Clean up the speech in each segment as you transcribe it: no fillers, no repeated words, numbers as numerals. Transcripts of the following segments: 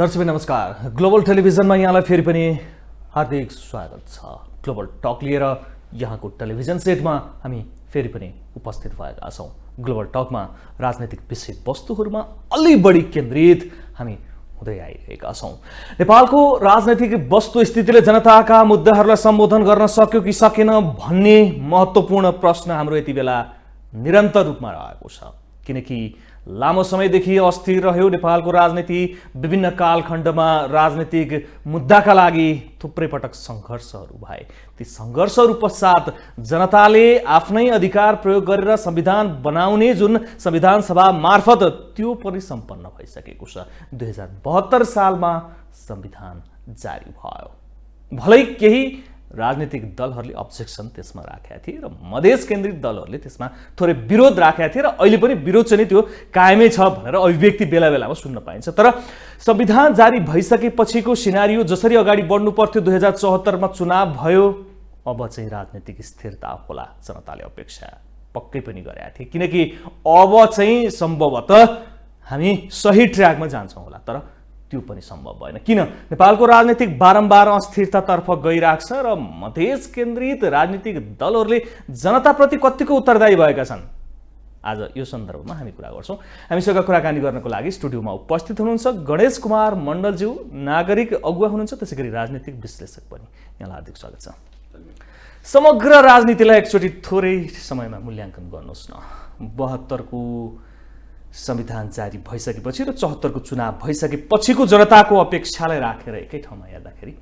दर्शक नमस्कार। ग्लोबल टेलिभिजनमा यहाँलाई फेरि पनि हार्दिक स्वागत छ। ग्लोबल टक लिएर यहाँको टेलिभिजन सेटमा हामी फेरि पनि उपस्थित भएका छौँ। ग्लोबल टकमा राजनैतिक विषय वस्तुहरूमा अलि बढी केन्द्रित हामी हुँदै आइरहेका छौँ। नेपालको राजनैतिक वस्तुस्थितिले जनताका मुद्दाहरूलाई सम्बोधन गर्न सक्यो कि सकेन भन्ने महत्त्वपूर्ण प्रश्न हाम्रो यति बेला निरन्तर रूपमा रहेको छ। किनकि लामो समयदेखि अस्थिर रह्यो नेपालको राजनीति। विभिन्न कालखण्डमा राजनीतिक मुद्दाका लागि थुप्रै पटक सङ्घर्षहरू भए। ती सङ्घर्षहरू पश्चात जनताले आफ्नै अधिकार प्रयोग गरेर संविधान बनाउने जुन संविधान सभा मार्फत त्यो पनि सम्पन्न भइसकेको छ। 2072 सालमा संविधान जारी भयो। भलै केही राजनीतिक दलहरूले अब्जेक्सन त्यसमा राखेका थिए र मधेस केन्द्रित दलहरूले त्यसमा थोरै विरोध राखेका थिए र अहिले पनि विरोध चाहिँ त्यो कायमै छ भनेर अभिव्यक्ति बेला बेलामा सुन्न पाइन्छ। तर संविधान जारी भइसकेपछिको सिनारियो जसरी अगाडि बढ्नु पर्थ्यो, 2074 मा चुनाव भयो, अब चाहिँ राजनीतिक स्थिरता होला जनताले अपेक्षा पक्कै पनि गरेका थिए। किनकि अब चाहिँ सम्भवतः हामी सही ट्र्याकमा जान्छौँ होला। तर त्यो पनि सम्भव भएन। किन? नेपालको राजनीतिक बारम्बार अस्थिरतातर्फ गइरहेको छ र मधेस केन्द्रित राजनीतिक दलहरूले जनताप्रति कतिको उत्तरदायी भएका छन्। आज यो सन्दर्भमा हामी कुरा गर्छौँ। हामीसँग कुराकानी गर्नको लागि स्टुडियोमा उपस्थित हुनुहुन्छ गणेश कुमार मण्डलज्यू, नागरिक अगुवा हुनुहुन्छ, त्यसै गरी राजनीतिक विश्लेषक पनि। यहाँलाई हार्दिक स्वागत छ। समग्र राजनीतिलाई एकचोटि थोरै समयमा मूल्याङ्कन गर्नुहोस् न। 72 को संविधान जारी भइसकेपछि र 74 को चुनाव भइसकेपछिको जनताको अपेक्षालाई राखेर एकै ठाउँमा हेर्दाखेरि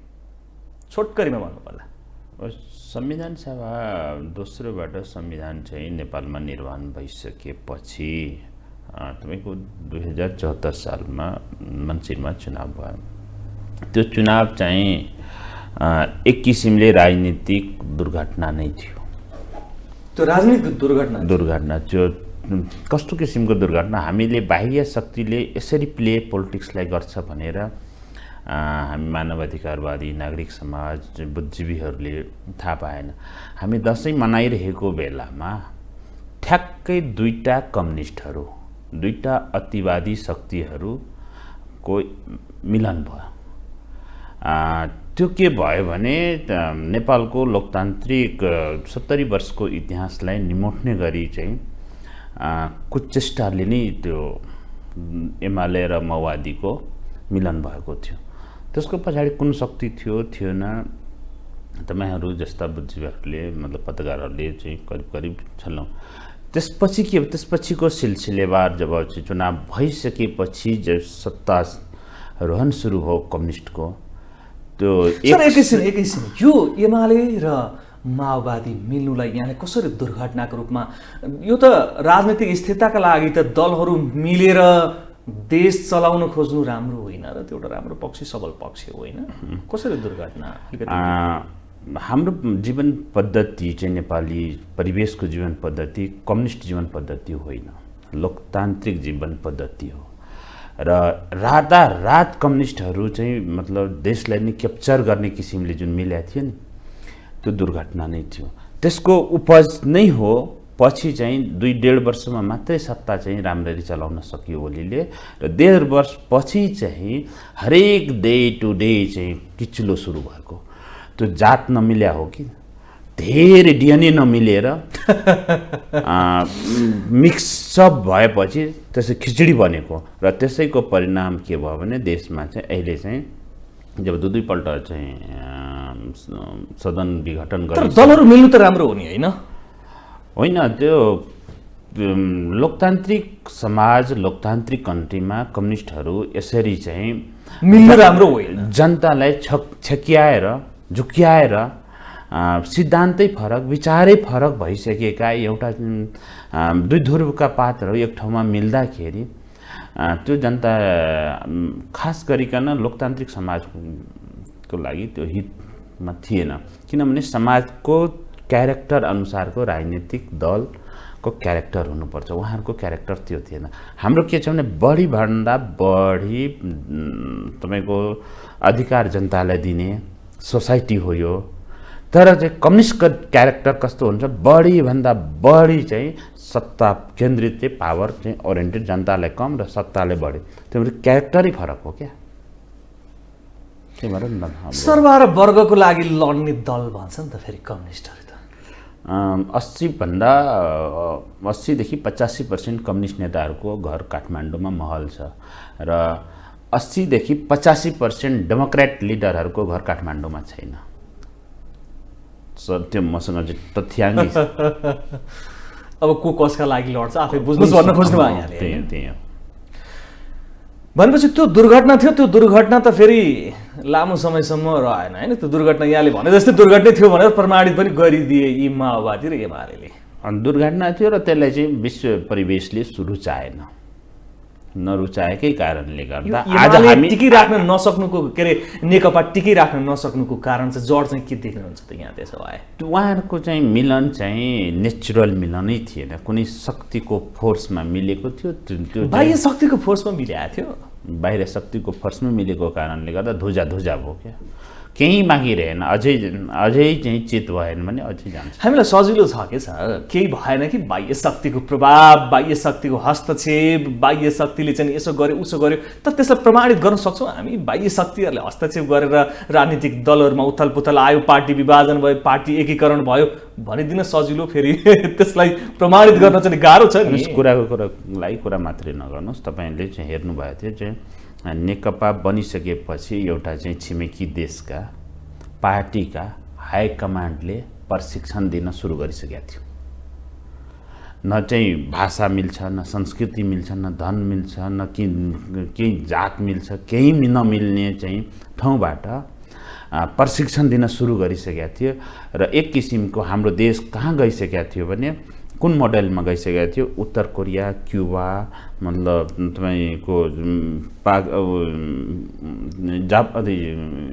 छोटकरीमा भन्नुपर्दा संविधान सभा दोस्रोबाट संविधान चाहिँ नेपालमा निर्माण भइसकेपछि तपाईँको 2074 सालमा मङ्सिरमा चुनाव भयो। त्यो चुनाव चाहिँ एक किसिमले राजनीतिक दुर्घटना नै थियो। त्यो राजनीतिक दुर्घटना त्यो कस्तो किसिमको दुर्घटना? हामीले बाह्य शक्तिले यसरी प्ले पोलिटिक्सलाई गर्छ भनेर हामी मानवाधिकारवादी, नागरिक समाज, बुद्धिजीवीहरूले थाहा पाएन। हामी दसैँ मनाइरहेको बेलामा ठ्याक्कै दुईटा कम्युनिस्टहरू, दुईटा अतिवादी शक्तिहरूको मिलन भयो। त्यो के भयो भने नेपालको लोकतान्त्रिक 70 वर्षको इतिहासलाई निमोट्ने गरी चाहिँ कुचेष्टाले नै त्यो एमाले र माओवादीको मिलन भएको थियो। त्यसको पछाडि कुन शक्ति थियो थिएन, तपाईँहरू जस्ता बुद्धिजीवीहरूले मतलब पत्रकारहरूले चाहिँ करिब छलौँ। त्यसपछि के? त्यसपछिको सिलसिलेवार जब चाहिँ चुनाव भइसकेपछि जब सत्तारोहण सुरु हो कम्युनिस्टको, त्यो एकैछिन यो एमाले र माओवादी मिल्नुलाई यहाँले कसरी दुर्घटनाको रूपमा? यो त राजनीतिक स्थिरताका लागि त दलहरू मिलेर देश चलाउन खोज्नु राम्रो होइन र त्यो एउटा राम्रो पक्ष, सबल पक्ष होइन। कसरी दुर्घटना? हाम्रो जीवन पद्धति चाहिँ नेपाली परिवेशको जीवन पद्धति कम्युनिस्ट जीवन पद्धति होइन, लोकतान्त्रिक जीवन पद्धति हो। र रातारात कम्युनिस्टहरू चाहिँ मतलब देशलाई नै क्याप्चर गर्ने किसिमले जुन मिलेको थियो नि, त्यो दुर्घटना नै थियो। त्यसको उपज नै हो पछि चाहिँ 2.5 वर्षमा मात्रै सत्ता चाहिँ राम्ररी चलाउन सकियो ओलीले। र 1.5 वर्ष पछि चाहिँ हरेक डे टु डे चाहिँ किचुलो सुरु भएको। त्यो जात नमिल्या हो कि धेरै डिएनए नमिलेर मिक्सअप भएपछि त्यसै खिचडी बनेको। र त्यसैको परिणाम के भयो भने देशमा चाहिँ अहिले चाहिँ जब दुईपल्ट चाहिँ सदन विघटन गरे। तर दलहरू मिल्नु त राम्रो हो नि, होइन? होइन, त्यो लोकतान्त्रिक समाज, लोकतान्त्रिक कन्ट्रीमा कम्युनिस्टहरू यसरी चाहिँ मिल्नु राम्रो होइन। जनतालाई छक्याएर झुक्याएर सिद्धान्तै फरक, विचारै फरक भइसकेका एउटा दुई ध्रुवका पातहरू एक ठाउँमा मिल्दाखेरि त्यो जनता खास गरिकन लोकतान्त्रिक समाजको लागि त्यो हितमा थिएन। किनभने समाजको क्यारेक्टर अनुसारको राजनीतिक दलको क्यारेक्टर हुनुपर्छ, उहाँहरूको क्यारेक्टर त्यो थिएन। हाम्रो के छ भने बढीभन्दा बढी तपाईँको अधिकार जनतालाई दिने सोसाइटी हो यो। तर चाहिँ कम्युनिस्टको क्यारेक्टर कस्तो हुन्छ? बढीभन्दा बढी चाहिँ सत्ता केन्द्रित चाहिँ पावर चाहिँ ओरिएन्टेड, जनतालाई कम र सत्ताले बढी। त्यो क्यारेक्टरै फरक हो क्या। के भएर न हाम्रो सर्वहारा वर्गको लागि लड्ने दल भन्छ नि त फेरि कम्युनिस्टहरू त 80देखि 85% कम्युनिस्ट नेताहरूको घर काठमाडौँमा महल छ र 80देखि 85% डेमोक्रेट लिडरहरूको घर काठमाडौँमा छैन। त्यो मसँग चाहिँ तथ्याङ्क छ। अब को कसका लागि लड्छ आफै बुझ्नुहोस् भन्न खोज्नु भयो यहाँले। त्यही हो। भनेपछि त्यो दुर्घटना थियो, त्यो दुर्घटना त फेरि लामो समयसम्म रहेन होइन। त्यो दुर्घटना यहाँले भने जस्तै दुर्घटना थियो भनेर प्रमाणित पनि गरिदिए यी माओवादी र एमाले। दुर्घटना थियो र त्यसलाई चाहिँ विश्व परिवेशले रुचाएन, नरुचाएकै कारणले गर्दा आज हामी टिकिराख्न नसक्नुको के अरे नेकपा टिकिराख्न नसक्नुको कारण चाहिँ जड चाहिँ के देख्नुहुन्छ त यहाँ? त्यसो भए उहाँहरूको चाहिँ मिलन चाहिँ नेचुरल मिलनै थिएन, कुनै शक्तिको फोर्समा मिलेको थियो। त्यो बाह्य शक्तिको फोर्समा मिलाएको थियो। बाहिर शक्तिको फोर्समा मिलेको कारणले गर्दा धुजा भयो क्या, केही बाँकी रहेन। अझै चाहिँ चित भएन भने अझै जान्छ। हामीलाई सजिलो छ के छ, केही भएन कि बाह्य शक्तिको प्रभाव, बाह्य शक्तिको हस्तक्षेप, बाह्य शक्तिले चाहिँ यसो गर्यो उसो गर्यो, त त्यसलाई प्रमाणित गर्न सक्छौँ हामी? बाह्य शक्तिहरूले हस्तक्षेप गरेर राजनीतिक दलहरूमा उथल पुथल आयो, पार्टी विभाजन भयो, पार्टी एकीकरण भयो भनिदिन सजिलो, फेरि त्यसलाई प्रमाणित गर्न चाहिँ गाह्रो छ नि। कुरालाई कुरा मात्रै नगर्नुहोस्। तपाईँले चाहिँ हेर्नुभएको थियो चाहिँ नेकपा बनिसकेपछि एउटा चाहिँ छिमेकी देशका पार्टीका हाइकमान्डले प्रशिक्षण दिन सुरु गरिसकेका थियो। न चाहिँ भाषा मिल्छ, न संस्कृति मिल्छ, न धन मिल्छ, न केही जात मिल्छ, केही नमिल्ने चाहिँ ठाउँबाट प्रशिक्षण दिन सुरु गरिसकेका थियो। र एक किसिमको हाम्रो देश कहाँ गइसकेका थियो भने कुन मोडेलमा गइसकेका थियो? उत्तर कोरिया, क्युबा, मतलब तपाईँको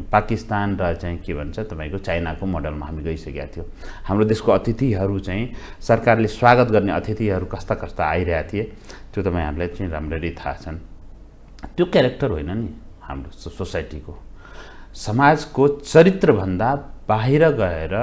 पाकिस्तान र चाहिँ के भन्छ तपाईँको चाइनाको मोडलमा हामी गइसकेका थियौँ। हाम्रो देशको अतिथिहरू चाहिँ सरकारले स्वागत गर्ने अतिथिहरू कस्ता कस्ता आइरहेका थिए त्यो तपाईँहरूलाई चाहिँ राम्ररी थाहा छन्। त्यो क्यारेक्टर होइन नि हाम्रो सोसाइटीको। समाजको चरित्रभन्दा बाहिर गएर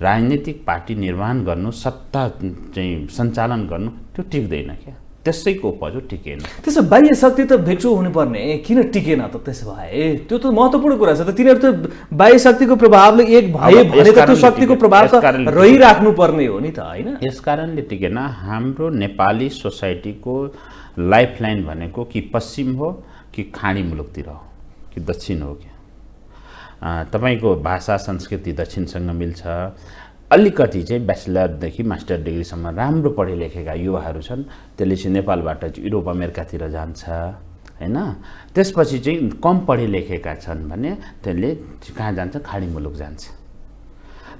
राजनीतिक पार्टी निर्माण गर्नु, सत्ता चाहिँ सञ्चालन गर्नु त्यो टिक्दैन क्या, त्यसैको उपज टिकेन। त्यसो बाह्य शक्ति त भेक्चो हुनुपर्ने, किन टिकेन त? त्यसो भए त्यो त महत्त्वपूर्ण कुरा छ त। तिनीहरू त बाह्य शक्तिको प्रभावले एक भए भने त त्यो शक्तिको प्रभाव त रहिराख्नु पर्ने हो नि त, होइन? यस कारणले टिकेन। हाम्रो नेपाली सोसाइटीको लाइफलाइन भनेको कि पश्चिम हो कि खाडी मुलुकतिर हो कि दक्षिण हो क्या। तपाईँको भाषा संस्कृति दक्षिणसँग मिल्छ। अलिकति चाहिँ ब्याचलरदेखि मास्टर डिग्रीसम्म राम्रो पढे लेखेका युवाहरू छन्, त्यसले चाहिँ नेपालबाट चाहिँ युरोप अमेरिकातिर जान्छ होइन। त्यसपछि चाहिँ कम पढे लेखेका छन् भने त्यसले कहाँ जान्छ? खाडी मुलुक जान्छ।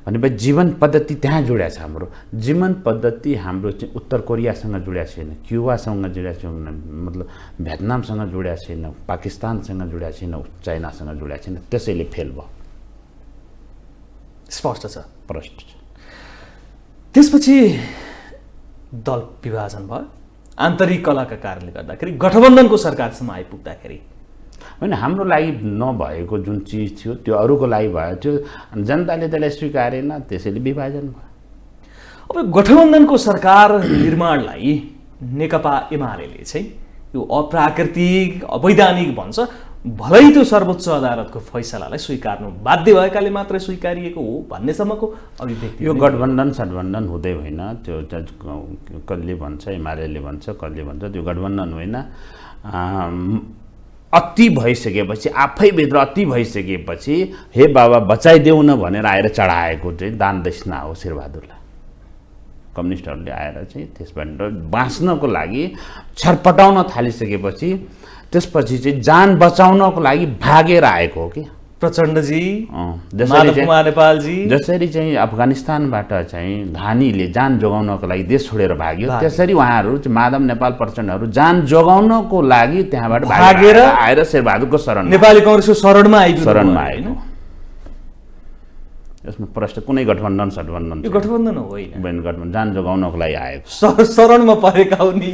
भनेपछि जीवन पद्धति त्यहाँ जुड्या छ। हाम्रो जीवन पद्धति हाम्रो चाहिँ उत्तर कोरियासँग जुड्या छैन, क्युबासँग जुड्या छैन, मतलब भियतनामसँग जुड्या छैन, पाकिस्तानसँग जुड्या छैन, चाइनासँग जुड्या छैन। त्यसैले फेल भयो। स्पष्ट छ, प्रष्ट छ। त्यसपछि दल विभाजन भयो आन्तरिक कलाका कारणले गर्दाखेरि, गठबन्धनको सरकारसम्म आइपुग्दाखेरि होइन, हाम्रो लागि नभएको जुन चिज थियो त्यो अरूको लागि भयो, त्यो जनताले त्यसलाई स्वीकारेन, त्यसैले विभाजन भयो। अब गठबन्धनको सरकार निर्माणलाई नेकपा एमाले चाहिँ यो अप्राकृतिक अवैधानिक भन्छ, भलै त्यो सर्वोच्च अदालतको फैसलालाई स्वीकार्नु बाध्य भएकाले मात्रै स्वीकारिएको हो भन्नेसम्मको अभिव्यक्ति। यो गठबन्धन सठबन्धन हुँदै होइन, त्यो कसले भन्छ, एमाले भन्छ, कसले भन्छ, त्यो गठबन्धन होइन। अति भइसकेपछि, आफैभित्र अति भइसकेपछि हे बाबा बचाइदेऊ न भनेर आएर चढाएको चाहिँ दान दक्षिणा हो शेरबहादुरलाई। कम्युनिस्टहरूले आएर चाहिँ त्यसबाट बाँच्नको लागि छरपटाउन थालिसकेपछि त्यसपछि चाहिँ जान बचाउनको लागि भागेर आएको हो कि प्रचण्डजी, माधव कुमार नेपालजी। जसरी चाहिँ अफगानिस्तानबाट चाहिँ घानीले जान जोगाउनको लागि देश छोडेर भाग्यो, त्यसरी उहाँहरू चाहिँ माधव नेपाल प्रचण्डहरू जान जोगाउनको लागि त्यहाँबाट भागेर आएर शेरबहादुरको शरण, नेपाली कांग्रेसको शरणमा आएको। यसमा प्रश्न कुनै गठबन्धन सठबन्धन, यो गठबन्धन होइन, गठबन्धन जान जोगाउनको लागि आएको। शरणमा परेका उनी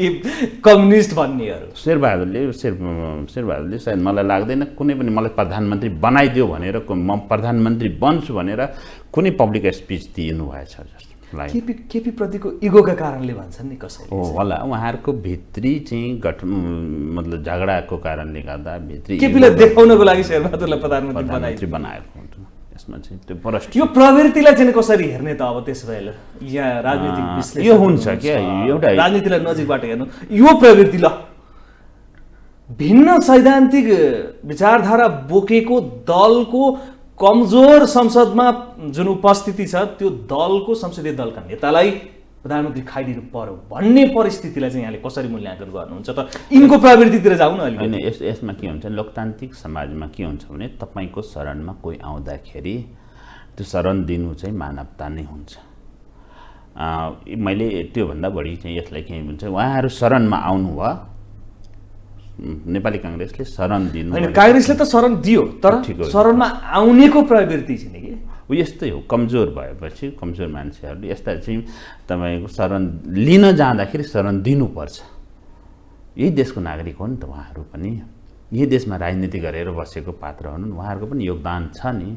कम्युनिस्ट भन्नेहरू। शेरबहादुरले सायद मलाई लाग्दैन कुनै पनि मलाई प्रधानमन्त्री बनाइदियो भनेर, म प्रधानमन्त्री बन्छु भनेर कुनै पब्लिक स्पिच दिनु भएछ जस्तो। केपी प्रतिको इगोका कारणले भन्छन् नि कसैले हो होला उहाँहरूको भित्री चाहिँ मतलब झगडाको कारणले गर्दा भित्री केपीलाई देखाउनको लागि शेरबहादुरलाई प्रधानमन्त्री बनाएको हुन्छ यसमा चाहिँ त्यो परस्ट यो प्रवृत्तिलाई चाहिँ कसरी हेर्ने त अब त्यसो भए यहाँ राजनीतिक विश्लेषण यो हुन्छ क्या एउटा राजनीतिलाई नजिकबाट हेर्नु यो प्रवृत्ति ल भिन्न सैद्धान्तिक विचारधारा बोकेको दलको कमजोर संसदमा जुन उपस्थिति छ त्यो दलको संसदीय दलका नेतालाई प्रधानमन्त्री खाइदिनु पर्यो भन्ने परिस्थितिलाई चाहिँ यहाँले कसरी मूल्याङ्कन गर्नुहुन्छ त यिनको प्रवृत्तितिर जाउँ न अलिक होइन यसमा के हुन्छ लोकतान्त्रिक समाजमा के हुन्छ भने तपाईँको शरणमा कोही आउँदाखेरि त्यो शरण दिनु चाहिँ मानवता नै हुन्छ मैले त्योभन्दा बढी चाहिँ यसलाई के भन्छ उहाँहरू शरणमा आउनु भयो नेपाली काङ्ग्रेसले शरण दिनु होइन काङ्ग्रेसले त शरण दियो तर शरणमा आउनेको प्रवृत्ति चाहिँ नि ऊ यस्तै हो कमजोर भएपछि कमजोर मान्छेहरूले यस्ता चाहिँ तपाईँको शरण लिन जाँदाखेरि शरण दिनुपर्छ यही देशको नागरिक हो नि त उहाँहरू पनि यही देशमा राजनीति गरेर बसेको पात्र हुन् उहाँहरूको पनि योगदान छ नि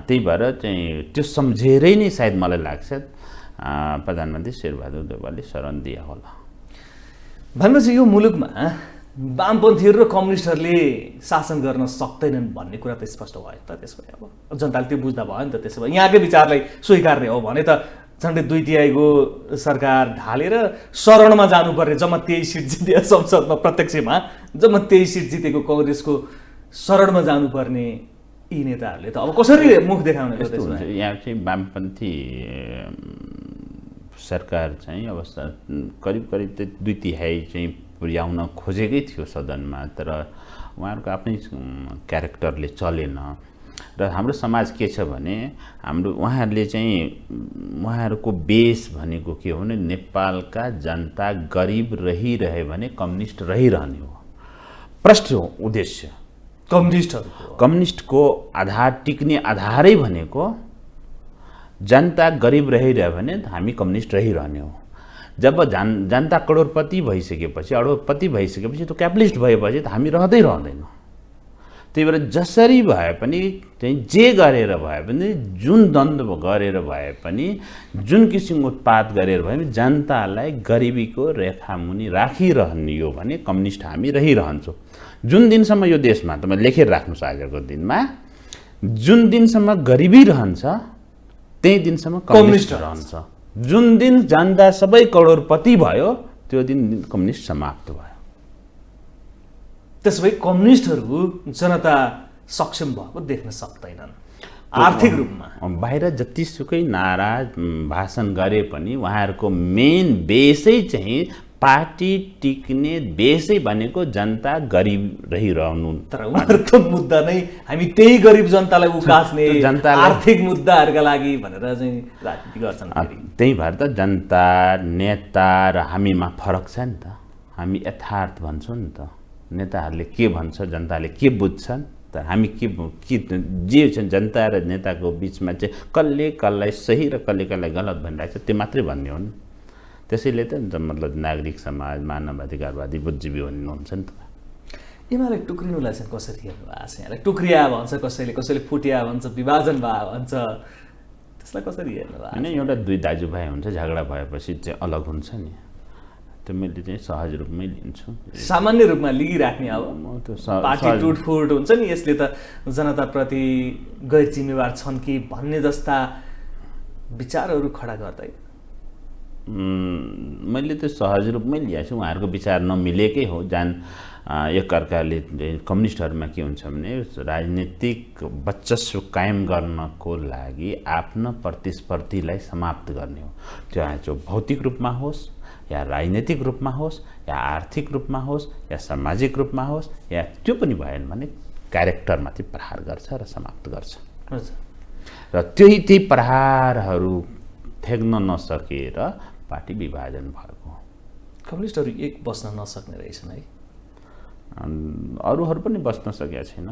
त्यही भएर चाहिँ त्यो सम्झेरै नै सायद मलाई लाग्छ प्रधानमन्त्री शेरबहादुर देउवाले शरण दिए होला भनेपछि यो मुलुकमा वामपन्थीहरू र कम्युनिस्टहरूले शासन गर्न सक्दैनन् भन्ने कुरा त स्पष्ट भयो त त्यसो भए अब जनताले त्यो बुझ्दा भयो नि त त्यसो भए यहाँकै विचारलाई स्वीकार्ने हो भने त झन्डै 2/3 सरकार ढालेर शरणमा जानुपर्ने जम्मा 23 सिट जिते संसदमा प्रत्यक्षमा जम्मा 23 सिट जितेको काङ्ग्रेसको शरणमा जानुपर्ने यी नेताहरूले त अब कसरी मुख देखाउने त त्यसो भए यहाँ चाहिँ वामपन्थी सरकार चाहिँ अवस्था करिब 2/3 चाहिँ पुर्याउन खोजेकै थियो सदनमा तर उहाँहरूको आफ्नै क्यारेक्टरले चलेन र हाम्रो समाज के छ भने हाम्रो उहाँहरूले चाहिँ उहाँहरूको बेस भनेको के हो भने नेपालका जनता गरिब रहिरहे भने कम्युनिस्ट रहिरहने हो प्रष्ट उद्देश्य कम्युनिस्टको आधार टिक्ने आधारै भनेको जनता गरिब रहिरह्यो भने हामी कम्युनिस्ट रहिरहने हो जब जनता करोडपति भइसकेपछि त्यो क्यापिटलिस्ट भएपछि त हामी रहँदै रहँदैनौँ त्यही भएर जसरी भए पनि चाहिँ जे गरेर भए पनि जुन द्वन्द्व गरेर भए पनि जुन किसिमको उत्पात गरेर भए पनि जनतालाई गरिबीको रेखामुनि राखिरहने हो भने कम्युनिस्ट हामी रहिरहन्छौँ जुन दिनसम्म यो देशमा तपाईँ लेखेर राख्नुहोस् आजको दिनमा जुन दिनसम्म गरिबी रहन्छ त्यही दिनसम्म कम्युनिस्ट रहन्छ जुन दिन जनता सबै करोडपति भयो त्यो दिन कम्युनिस्ट समाप्त भयो त्यसो भए कम्युनिस्टहरू जनता सक्षम भएको देख्न सक्दैनन् आर्थिक रूपमा बाहिर जतिसुकै नाराज भाषण गरे पनि उहाँहरूको मेन बेसै चाहिँ पार्टी टिक्ने बेसै भनेको जनता गरिब रहिरहनु तर उहाँहरूको मुद्दा नै हामी त्यही गरिब जनतालाई उकास्ने आर्थिक मुद्दाहरूका लागि भनेर चाहिँ राजनीति गर्छन् त्यही भएर त जनता नेता र हामीमा फरक छ नि त हामी यथार्थ भन्छौँ नि त नेताहरूले के भन्छ जनताले के बुझ्छन् त हामी के जे छ जनता र नेताको बिचमा चाहिँ कसले कसलाई सही र कसले कसलाई गलत भनिरहेको छ त्यो मात्रै भन्ने हो नि त्यसैले त मतलब नागरिक समाज मानवाधिकारवादी बुद्धिजीवी हुनुहुन्छ नि त एमाले टुक्रिनुलाई चाहिँ कसरी हेर्नु भएको छ यहाँलाई टुक्रिया भन्छ कसैले फुटिया भन्छ विभाजन भयो भन्छ त्यसलाई कसरी हेर्नु भएको होइन एउटा दुई दाजुभाइ हुन्छ झगडा भएपछि चाहिँ अलग हुन्छ नि त्यो मैले चाहिँ सहज रूपमै लिन्छु सामान्य रूपमा लिइराख्ने अब पार्टी टुटफुट हुन्छ नि यसले त जनताप्रति गैर जिम्मेवार छन् कि भन्ने जस्ता विचारहरू खडा गर्दै मैले त सहज रूपमै लिएको छु उहाँहरूको विचार नमिलेकै हो एकअर्काले कम्युनिस्टहरूमा के हुन्छ भने राजनीतिक वर्चस्व कायम गर्नको लागि आफ्नो प्रतिस्पर्धीलाई समाप्त गर्ने हो त्यो भौतिक रूपमा होस् या राजनीतिक रूपमा होस् या आर्थिक रूपमा होस् या सामाजिक रूपमा होस् या त्यो पनि भएन भने क्यारेक्टरमाथि प्रहार गर्छ र समाप्त गर्छ र त्यही प्रहारहरू ठेक्न नसकेर पार्टी विभाजन भएको कम्युनिस्टहरू एक बस्न नसक्ने रहेछन् है अरूहरू पनि बस्न सकेका छैन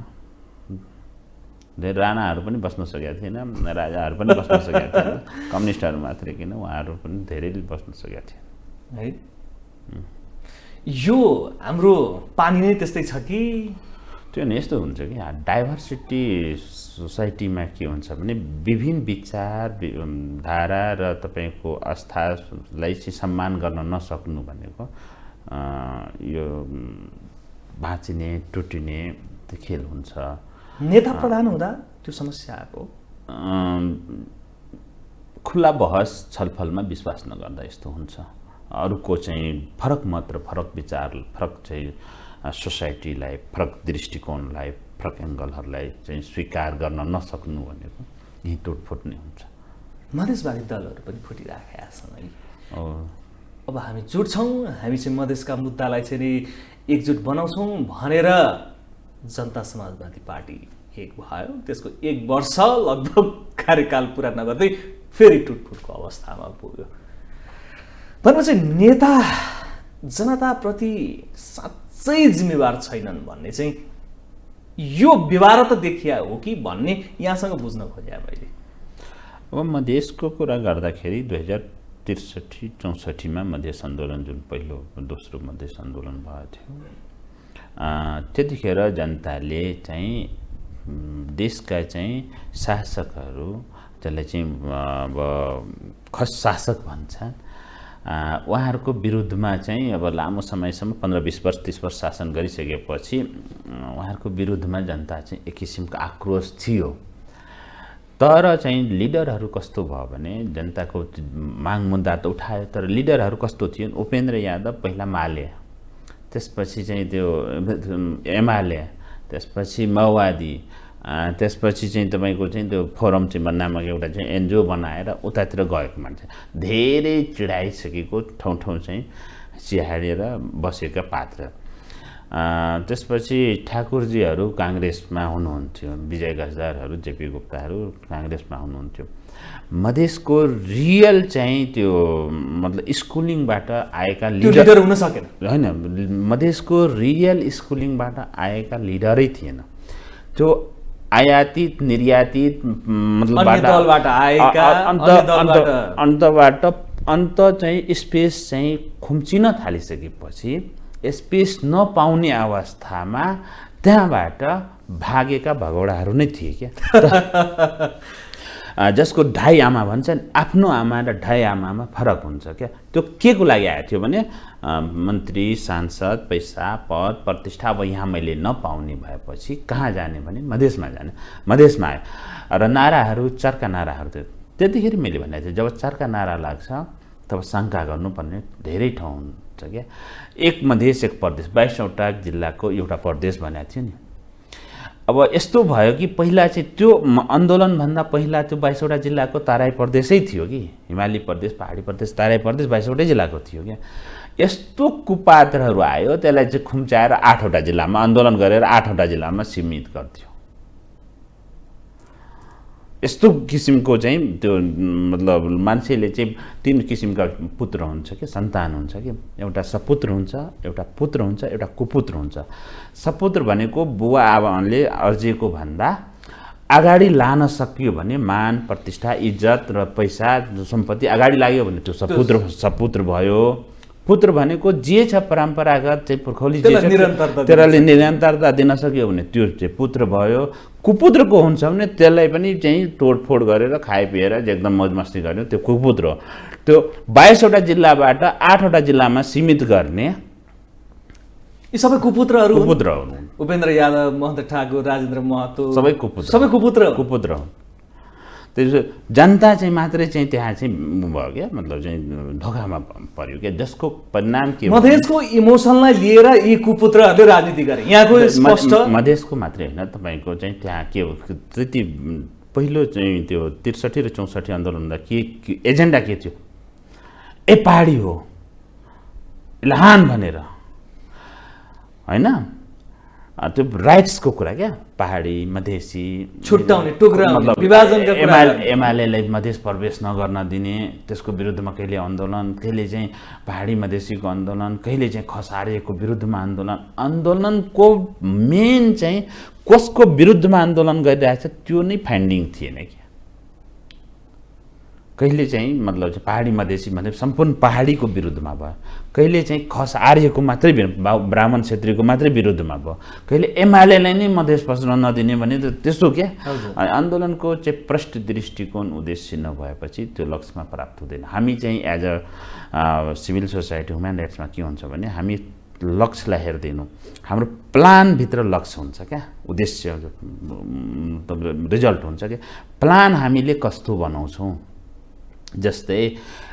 धेरै राणाहरू पनि बस्न सकेका थिएन राजाहरू पनि बस्न सकेका थिएन कम्युनिस्टहरू मात्रै किन उहाँहरू पनि धेरैले बस्न सकेका थिए है यो हाम्रो पानी नै त्यस्तै छ कि त्यो नि यस्तो हुन्छ कि डाइभर्सिटी सोसाइटीमा के हुन्छ भने विभिन्न विचार धारा र तपाईँको आस्थालाई चाहिँ सम्मान गर्न नसक्नु भनेको यो भाँचिने टुटिने त्यो खेल हुन्छ। नेता प्रधान हुँदा त्यो समस्या आएको खुला बहस छलफलमा विश्वास नगर्दा यस्तो हुन्छ। अरूको चाहिँ फरक मत र फरक विचार फरक चाहिँ सोसाइटीलाई फरक दृष्टिकोणलाई फरक एङ्गलहरूलाई चाहिँ स्वीकार गर्न नसक्नु भनेको यही टुटफुट नै हुन्छ। मधेसवादी दलहरू पनि फुटिराखेका छन् है। अब हामी जुट्छौँ, हामी चाहिँ मधेसका मुद्दालाई चाहिँ नि एकजुट बनाउँछौँ भनेर जनता समाजवादी पार्टी एक भयो। त्यसको 1 वर्ष लगभग कार्यकाल पुरा नगर्दै फेरि टुटफुटको अवस्थामा पुग्यो। भनेपछि नेता जनताप्रति साँच्चै जिम्मेवार छैनन् भन्ने चाहिँ यो व्यवहार त देखिया हो कि भन्ने यहाँसँग बुझ्न खोजेँ मैले। अब मधेसको कुरा गर्दाखेरि 2063-64 मधेस आन्दोलन जुन पहिलो दोस्रो मधेस आन्दोलन भएको थियो, त्यतिखेर जनताले चाहिँ देशका चाहिँ शासकहरू जसलाई चाहिँ अब खस शासक भन्छन् उहाँहरूको विरुद्धमा चाहिँ अब लामो समयसम्म 15-20 वर्ष 30 वर्ष शासन गरिसकेपछि उहाँहरूको विरुद्धमा जनता चाहिँ एक किसिमको आक्रोश थियो। तर चाहिँ लिडरहरू कस्तो भयो भने जनताको माग मुद्दा त उठायो, तर लिडरहरू कस्तो थियो, उपेन्द्र यादव पहिला माले, त्यसपछि चाहिँ त्यो एमाले, त्यसपछि माओवादी, त्यसपछि चाहिँ तपाईँको चाहिँ त्यो फोरम चाहिँ नामक एउटा चाहिँ एनजिओ बनाएर उतातिर गएको मान्छे धेरै चिडाइसकेको ठाउँ चाहिँ चिहारेर बसेका पात्र। त्यसपछि ठाकुरजीहरू काङ्ग्रेसमा हुनुहुन्थ्यो, विजय गजदारहरू जेपी गुप्ताहरू काङ्ग्रेसमा हुनुहुन्थ्यो। मधेसको रियल चाहिँ त्यो मतलब स्कुलिङबाट आएका लिडर हुन सकेन होइन, मधेसको रियल स्कुलिङबाट आएका लिडरै थिएन। त्यो आयातित निर्यातित मतलबबाट अन्त चाहिँ स्पेस चाहिँ खुम्चिन थालिसकेपछि स्पेस नपाउने अवस्थामा त्यहाँबाट भागेका भगौडाहरू नै थिए क्या। जसको ढाई आमा भन्छन्, आफ्नो आमा र ढाई आमामा फरक हुन्छ क्या। त्यो के को लागि आएको थियो भने मन्त्री सांसद पैसा पद प्रतिष्ठा अब यहाँ मैले नपाउने भएपछि कहाँ जाने भने मधेसमा जाने, मधेसमा आयो र नाराहरू चर्का नाराहरू थियो। त्यतिखेर मैले भनेको थिएँ जब चर्का नारा लाग्छ तब शङ्का गर्नुपर्ने धेरै ठाउँ हुन्छ क्या। एक मधेस एक प्रदेश 22वटा जिल्लाको एउटा प्रदेश भनेको थियो नि। अब यस्तो भयो कि पहिला चाहिँ त्यो आन्दोलनभन्दा पहिला त्यो 22वटा जिल्लाको तराई प्रदेशै थियो कि, हिमाली प्रदेश पहाडी प्रदेश तराई प्रदेश 22वटै जिल्लाको थियो क्या। यस्तो कुपात्रहरू आयो त्यसलाई चाहिँ खुम्चाएर 8वटा जिल्लामा आन्दोलन गरेर 8वटा जिल्लामा सीमित गर्थ्यो। यस्तो किसिमको चाहिँ त्यो मतलब मान्छेले चाहिँ 3 किसिमका पुत्र हुन्छ कि सन्तान हुन्छ कि, एउटा सपुत्र हुन्छ, एउटा पुत्र हुन्छ, एउटा कुपुत्र हुन्छ। सपुत्र भनेको बुवा आमाले अर्जिएको भन्दा अगाडि लान सकियो भने मान प्रतिष्ठा इज्जत र पैसा सम्पत्ति अगाडि लाग्यो भने त्यो सपुत्र भयो। पुत्र भनेको जे छ परम्परागत चाहिँ पुर्खौली जे छ त्यसले निरन्तरता दिन सक्यो भने त्यो चाहिँ पुत्र भयो। कुपुत्रको हुन्छ भने त्यसलाई पनि चाहिँ तोडफोड गरेर खाइपिएर एकदम मौजमस्ती गर्ने त्यो कुपुत्र हो। त्यो 22वटा जिल्लाबाट 8वटा जिल्लामा सीमित गर्ने यी सबै कुपुत्रहरू हुन्। उपेन्द्र यादव, महन्त ठाकुर, राजेन्द्र महतो सबै कुपुत्र हुन्। त्यसो जनता चाहिँ मात्रै चाहिँ त्यहाँ चाहिँ भयो क्या, मतलब चाहिँ धोकामा पर्यो क्या। जसको परिणाम के मधेसको इमोसनलाई लिएर यी कुपुत्रहरूले राजनीति गरे। यहाँको स्पष्ट मधेसको मात्रै होइन, तपाईँको चाहिँ त्यहाँ के हो त्यति पहिलो चाहिँ त्यो 63 र 64 आन्दोलन हुँदा के एजेन्डा के थियो, ए पहाडी हो लहान भनेर होइन, त्यो राइट्सको कुरा क्या। पहाडी मधेसी छुट्याउने टुक्राउने विभाजनका कुरा, एमालेलाई मधेस प्रवेश नगर्न दिने, त्यसको विरुद्धमा कहिले आन्दोलन, कहिले चाहिँ पहाडी मधेसीको आन्दोलन, कहिले चाहिँ खसारिएको विरुद्धमा आन्दोलनको मेन चाहिँ कसको विरुद्धमा आन्दोलन गरिरहेछ त्यो नै फाइन्डिङ थिएन क्या। कहिले चाहिँ मतलब चाहिँ पहाडी मधेसी भने सम्पूर्ण पहाडीको विरुद्धमा भयो, कहिले चाहिँ खस आर्यको मात्रै ब्राह्मण क्षेत्रीको मात्रै विरुद्धमा भयो, कहिले एमालेलाई नै मधेस पस्न नदिने भने त त्यस्तो क्या। आन्दोलनको चाहिँ प्रष्ट दृष्टिकोण उद्देश्य नभएपछि त्यो लक्ष्यमा प्राप्त हुँदैन। हामी चाहिँ as a civil society human राइट्समा के हुन्छ भने हामी लक्ष्यलाई हेर्दैनौँ, हाम्रो प्लानभित्र लक्ष्य हुन्छ क्या, उद्देश्य रिजल्ट हुन्छ क्या। प्लान हामीले कस्तो बनाउँछौँ, जस्तै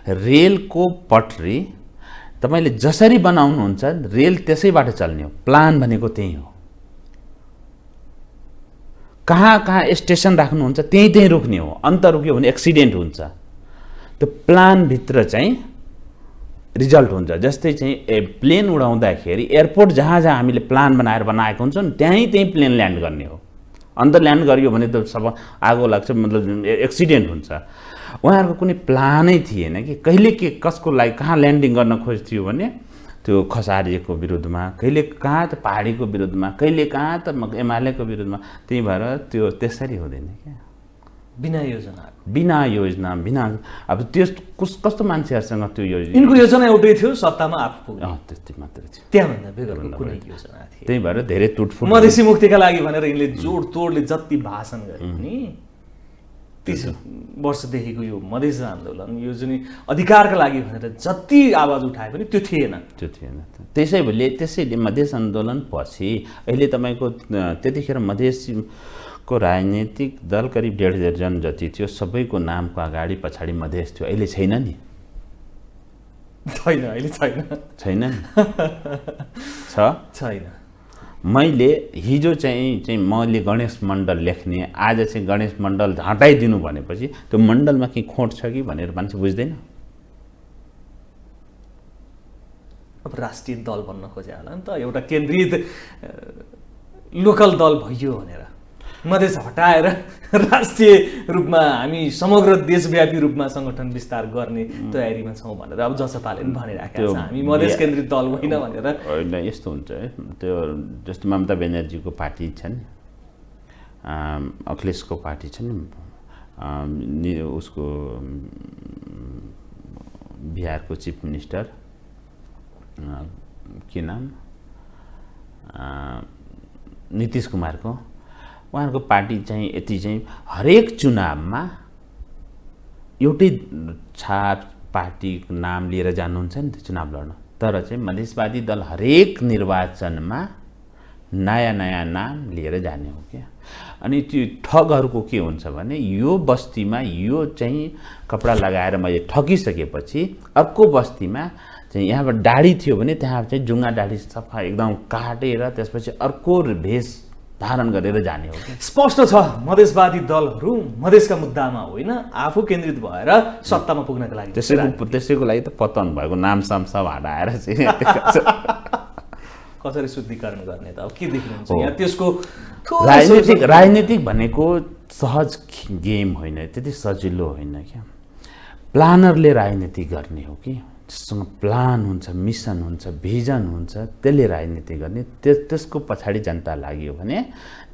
रेलको पटरी तपाईँले जसरी बनाउनुहुन्छ रेल त्यसैबाट चल्ने हो, प्लान भनेको त्यही हो। कहाँ कहाँ स्टेसन राख्नुहुन्छ त्यहीँ रोक्ने हो, अन्त रोक्यो भने एक्सिडेन्ट हुन्छ। त्यो प्लानभित्र चाहिँ रिजल्ट हुन्छ। जस्तै चाहिँ प्लेन उडाउँदाखेरि एयरपोर्ट जहाँ जहाँ हामीले प्लान बनाएर बनाएको हुन्छ नि त्यहीँ प्लेन ल्यान्ड गर्ने हो। अन्त ल्यान्ड गरियो भने त सब आगो लाग्छ, मतलब एक्सिडेन्ट हुन्छ। उहाँहरूको कुनै प्लानै थिएन कि कहिले के कसको लागि कहाँ ल्यान्डिङ गर्न खोज्थ्यो भने त्यो खसारिएको विरुद्धमा, कहिले कहाँ त पहाडीको विरुद्धमा, कहिले कहाँ त एमालेको विरुद्धमा। त्यही भएर त्यो त्यसरी हुँदैन क्या, बिना योजना बिना अब त्यो कस्तो मान्छेहरूसँग त्यो योजना। यिनको योजना एउटै थियो, सत्तामा आफू पुग्ने, त्यस्तै मात्रै थियो, त्यहाँभन्दा बेगरको कुनै योजना थिएन। त्यही भएर धेरै टुटफुट मधेसी मुक्तिका लागि भनेर यिनले जोड तोडले जति भाषण गरे नि 30 वर्षदेखिको यो मधेस आन्दोलन, यो जुन अधिकारका लागि भनेर जति आवाज उठाए पनि त्यो थिएन। त्यसैले मधेस आन्दोलन पछि अहिले तपाईँको त्यतिखेर मधेसको राजनीतिक दल करिब 1.5 जन जति थियो, सबैको नामको अगाडि पछाडि मधेस थियो। अहिले छैन नि, अहिले छैन छैन। मैले हिजो चाहिँ मैले गणेश मण्डल लेख्ने, आज चाहिँ गणेश मण्डल हटाइदिनु भनेपछि त्यो मण्डलमा केही खोट छ कि भनेर मान्छे बुझ्दैन। अब राष्ट्रिय दल बन्न खोजे होला नि त, एउटा केन्द्रित लोकल दल भयो भनेर मधेस हटाएर राष्ट्रिय रूपमा हामी समग्र देशव्यापी रूपमा सङ्गठन विस्तार गर्ने तयारीमा छौँ भनेर अब जसपाले पनि भनिराखेको छ, हामी मधेस केन्द्रित दल होइन भनेर। होइन, यस्तो हुन्छ है, त्यो जस्तो ममता ब्यानर्जीको पार्टी छ नि, अखिलेशको पार्टी छ नि, उसको बिहारको चिफ मिनिस्टर के नाम, नीतिश कुमारको, उहाँहरूको पार्टी चाहिँ यति चाहिँ हरेक चुनावमा एउटै छाप पार्टीको नाम लिएर जानुहुन्छ नि त चुनाव लड्न, तर चाहिँ मधेसवादी दल हरेक निर्वाचनमा नयाँ नयाँ नाम लिएर जाने हो क्या। अनि त्यो ठगहरूको के हुन्छ भने यो बस्तीमा यो चाहिँ कपडा लगाएर मैले ठगिसकेपछि अर्को बस्तीमा चाहिँ यहाँबाट दाढी थियो भने त्यहाँ चाहिँ जुङ्गा दाढी सफा एकदम काटेर त्यसपछि अर्को भेष धारण गरेर जाने हो। स्पष्ट छ मधेसवादी दलहरू मधेसका मुद्दामा होइन, आफू केन्द्रित भएर सत्तामा पुग्नका लागि। त्यसैको लागि त पतन भएको नामसाम सब हटाएर चाहिँ कसरी शुद्धिकरण गर्ने त अब के देख्नुहुन्छ यहाँ? त्यसको राजनीतिक भनेको सहज गेम होइन, त्यति सजिलो होइन क्या। प्लानरले राजनीति गर्ने हो कि, जससँग प्लान हुन्छ, मिसन हुन्छ, भिजन हुन्छ, त्यसले राजनीति गर्ने। त्यसको पछाडि जनता लाग्यो भने